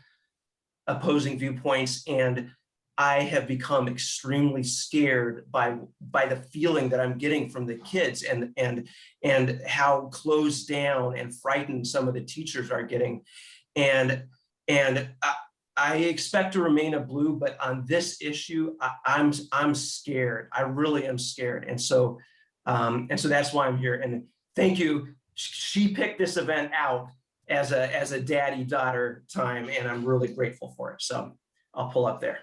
opposing viewpoints. And I have become extremely scared by the feeling that I'm getting from the kids and how closed down and frightened some of the teachers are getting. And I expect to remain a blue, but on this issue, I'm scared. I really am scared. And so that's why I'm here. And thank you. She picked this event out as a daddy-daughter time, and I'm really grateful for it. So I'll pull up there.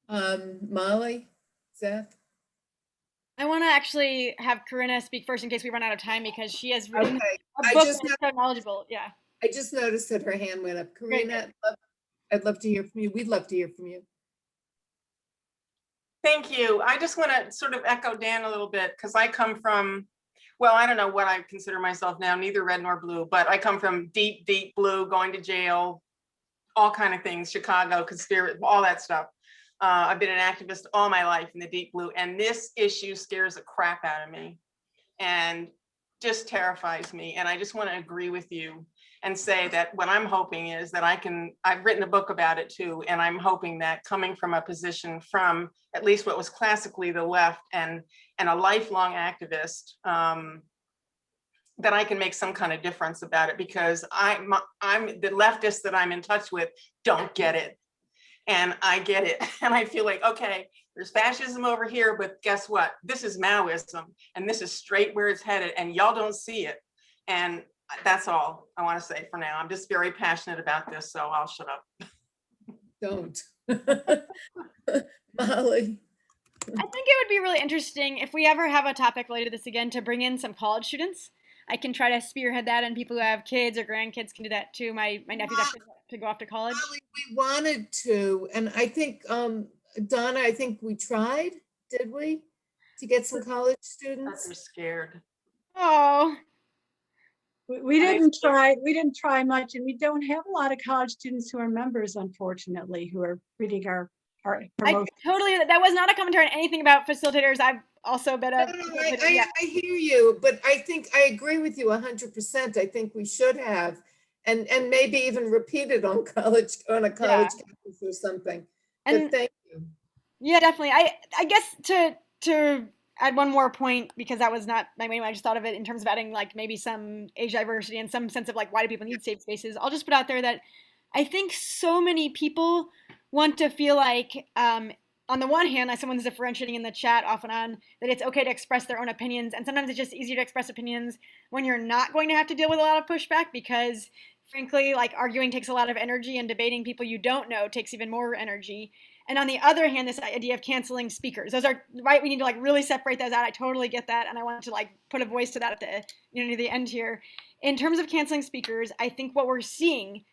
Molly, Seth? I want to actually have Corinna speak first in case we run out of time, because she has written Okay. a book that's so knowledgeable. Yeah. I just noticed that her hand went up. Corinna, I'd love to hear from you. We'd love to hear from you. Thank you. I just want to sort of echo Dan a little bit, because I come from, well, I don't know what I consider myself now, neither red nor blue, but I come from deep, deep blue, going to jail, all kind of things, Chicago, conspiracy, all that stuff. I've been an activist all my life in the deep blue, and this issue scares the crap out of me and just terrifies me. And I just want to agree with you and say that what I'm hoping is that I've written a book about it too, and I'm hoping that coming from a position from at least what was classically the left and a lifelong activist, that I can make some kind of difference about it, because I'm the leftists that I'm in touch with don't get it. And I get it. And I feel like, okay, there's fascism over here, but guess what? This is Maoism, and this is straight where it's headed, and y'all don't see it. And that's all I want to say for now. I'm just very passionate about this, so I'll shut up. Don't. Molly. I think it would be really interesting if we ever have a topic related to this again to bring in some college students. I can try to spearhead that, and people who have kids or grandkids can do that too. My nephew's actually to go off to college. We wanted to, and I think, Donna, I think we tried, did we? To get some college students? They're scared. Oh. We didn't try much, and we don't have a lot of college students who are members, unfortunately, who are reading our promotion. That was not a commentary on anything about facilitators. I've also been a I hear you, but I think I agree with you 100%. I think we should have, and maybe even repeat it on a college campus or something. And but thank you. Yeah, definitely. I guess to add one more point, because that was not my main one. I just thought of it in terms of adding like maybe some age diversity and some sense of like, why do people need safe spaces? I'll just put out there that I think so many people want to feel like, on the one hand, like someone's differentiating in the chat off and on, that it's okay to express their own opinions. And sometimes it's just easier to express opinions when you're not going to have to deal with a lot of pushback, because frankly, like arguing takes a lot of energy, and debating people you don't know takes even more energy. And on the other hand, this idea of canceling speakers, those are right. We need to like really separate those out. I totally get that. And I wanted to like put a voice to that at the, near the end here. In terms of canceling speakers, I think what we're seeing,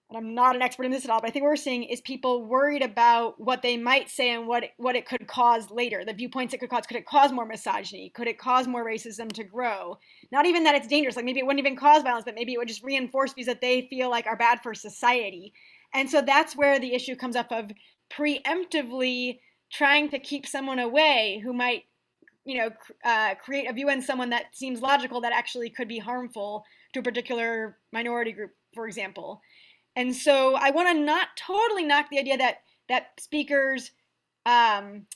and I'm not an expert in this at all, but I think what we're seeing is people worried about what they might say and what it could cause later, the viewpoints it could cause. Could it cause more misogyny? Could it cause more racism to grow? Not even that it's dangerous, like maybe it wouldn't even cause violence, but maybe it would just reinforce views that they feel like are bad for society. And so that's where the issue comes up of preemptively trying to keep someone away who might, create a view in someone that seems logical that actually could be harmful to a particular minority group, for example. And so I want to not totally knock the idea that speakers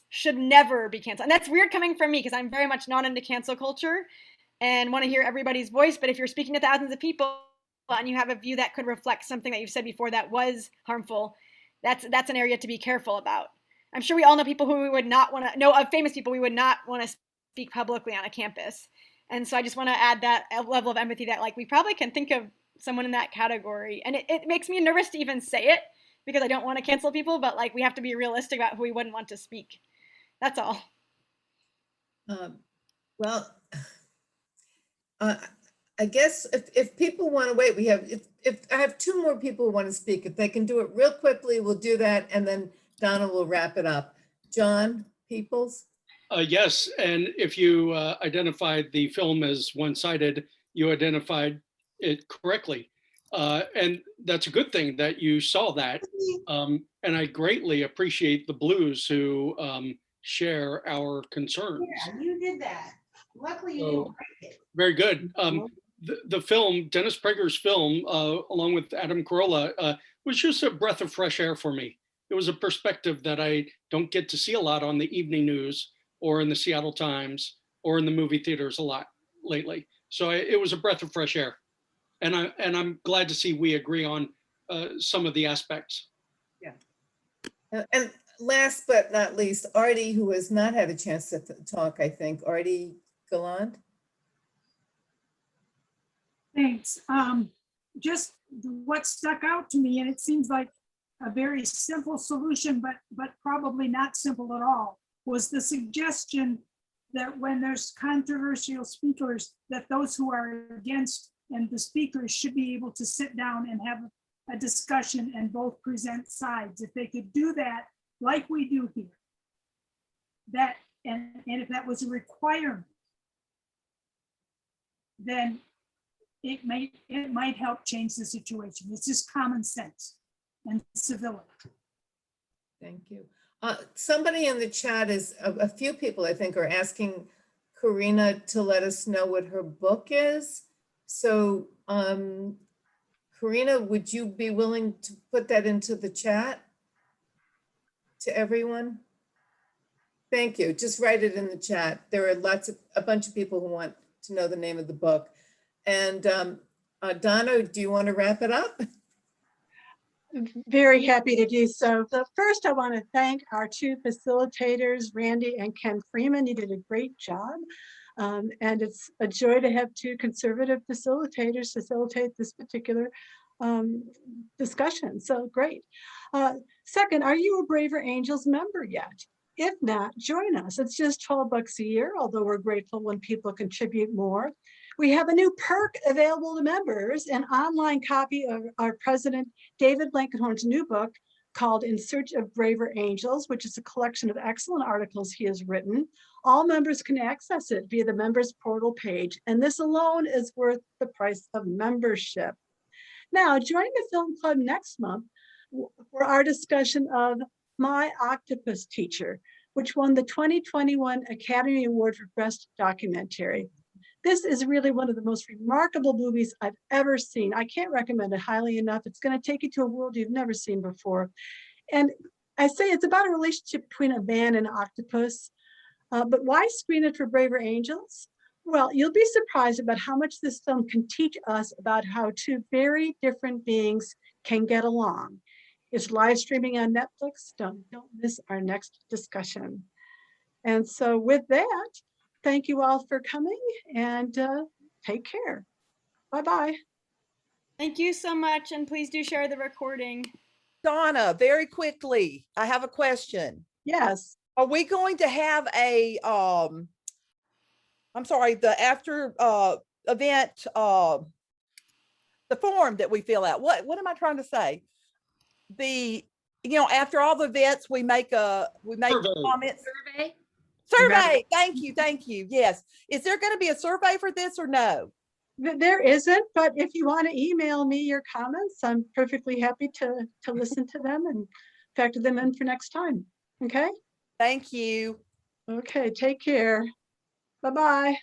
should never be canceled. And that's weird coming from me, because I'm very much not into cancel culture and want to hear everybody's voice. But if you're speaking to thousands of people and you have a view that could reflect something that you've said before that was harmful, that's an area to be careful about. I'm sure we all know people who we would not want to know, of famous people we would not want to speak publicly on a campus. And so I just want to add that level of empathy that like we probably can think of someone in that category. And it makes me nervous to even say it, because I don't want to cancel people, but like we have to be realistic about who we wouldn't want to speak. That's all. I guess if people want to wait, we have, if I have two more people who want to speak, if they can do it real quickly, we'll do that. And then Donna will wrap it up. John Peoples? Yes, and if you identified the film as one-sided, you identified it correctly. And that's a good thing that you saw that. And I greatly appreciate the Blues who share our concerns. Yeah, you did that. Luckily, you So, didn't break it. very good. The film, Dennis Prager's film, along with Adam Carolla, was just a breath of fresh air for me. It was a perspective that I don't get to see a lot on the evening news or in the Seattle Times or in the movie theaters a lot lately. So it was a breath of fresh air. And I'm glad to see we agree on some of the aspects. Yeah. And last but not least, Artie, who has not had a chance to talk, I think. Artie Galland? Thanks. Just what stuck out to me, and it seems like a very simple solution, but probably not simple at all, was the suggestion that when there's controversial speakers, that those who are against and the speakers should be able to sit down and have a discussion and both present sides. If they could do that like we do here, that and if that was a requirement, then it might help change the situation. It's just common sense and civility. Thank you. Somebody in the chat is, a few people I think are asking Karina to let us know what her book is. So Karina, would you be willing to put that into the chat to everyone? Thank you. Just write it in the chat. There are a bunch of people who want to know the name of the book. And Donna, do you want to wrap it up? Very happy to do so. So first, I want to thank our two facilitators, Randy and Ken Freeman. You did a great job. And it's a joy to have two conservative facilitators facilitate this particular discussion. So great. Second, are you a Braver Angels member yet? If not, join us. It's just $12 a year, although we're grateful when people contribute more. We have a new perk available to members, an online copy of our President David Blankenhorn's new book called In Search of Braver Angels, which is a collection of excellent articles he has written. All members can access it via the members portal page, and this alone is worth the price of membership. Now, join the film club next month for our discussion of My Octopus Teacher, which won the 2021 Academy Award for Best Documentary. This is really one of the most remarkable movies I've ever seen. I can't recommend it highly enough. It's going to take you to a world you've never seen before. And I say it's about a relationship between a man and an octopus. But why screen it for Braver Angels? Well, you'll be surprised about how much this film can teach us about how two very different beings can get along. It's live streaming on Netflix. Don't miss our next discussion. And so with that, thank you all for coming, and take care. Bye-bye. Thank you so much, and please do share the recording. Donna, very quickly, I have a question. Yes. Are we going to have a, I'm sorry, the after event, the form that we fill out? What am I trying to say? After all the events, we make comments. Survey. Thank you. Yes. Is there going to be a survey for this or no? There isn't, but if you want to email me your comments, I'm perfectly happy to listen to them and factor them in for next time. Okay? Thank you. Okay, take care. Bye-bye.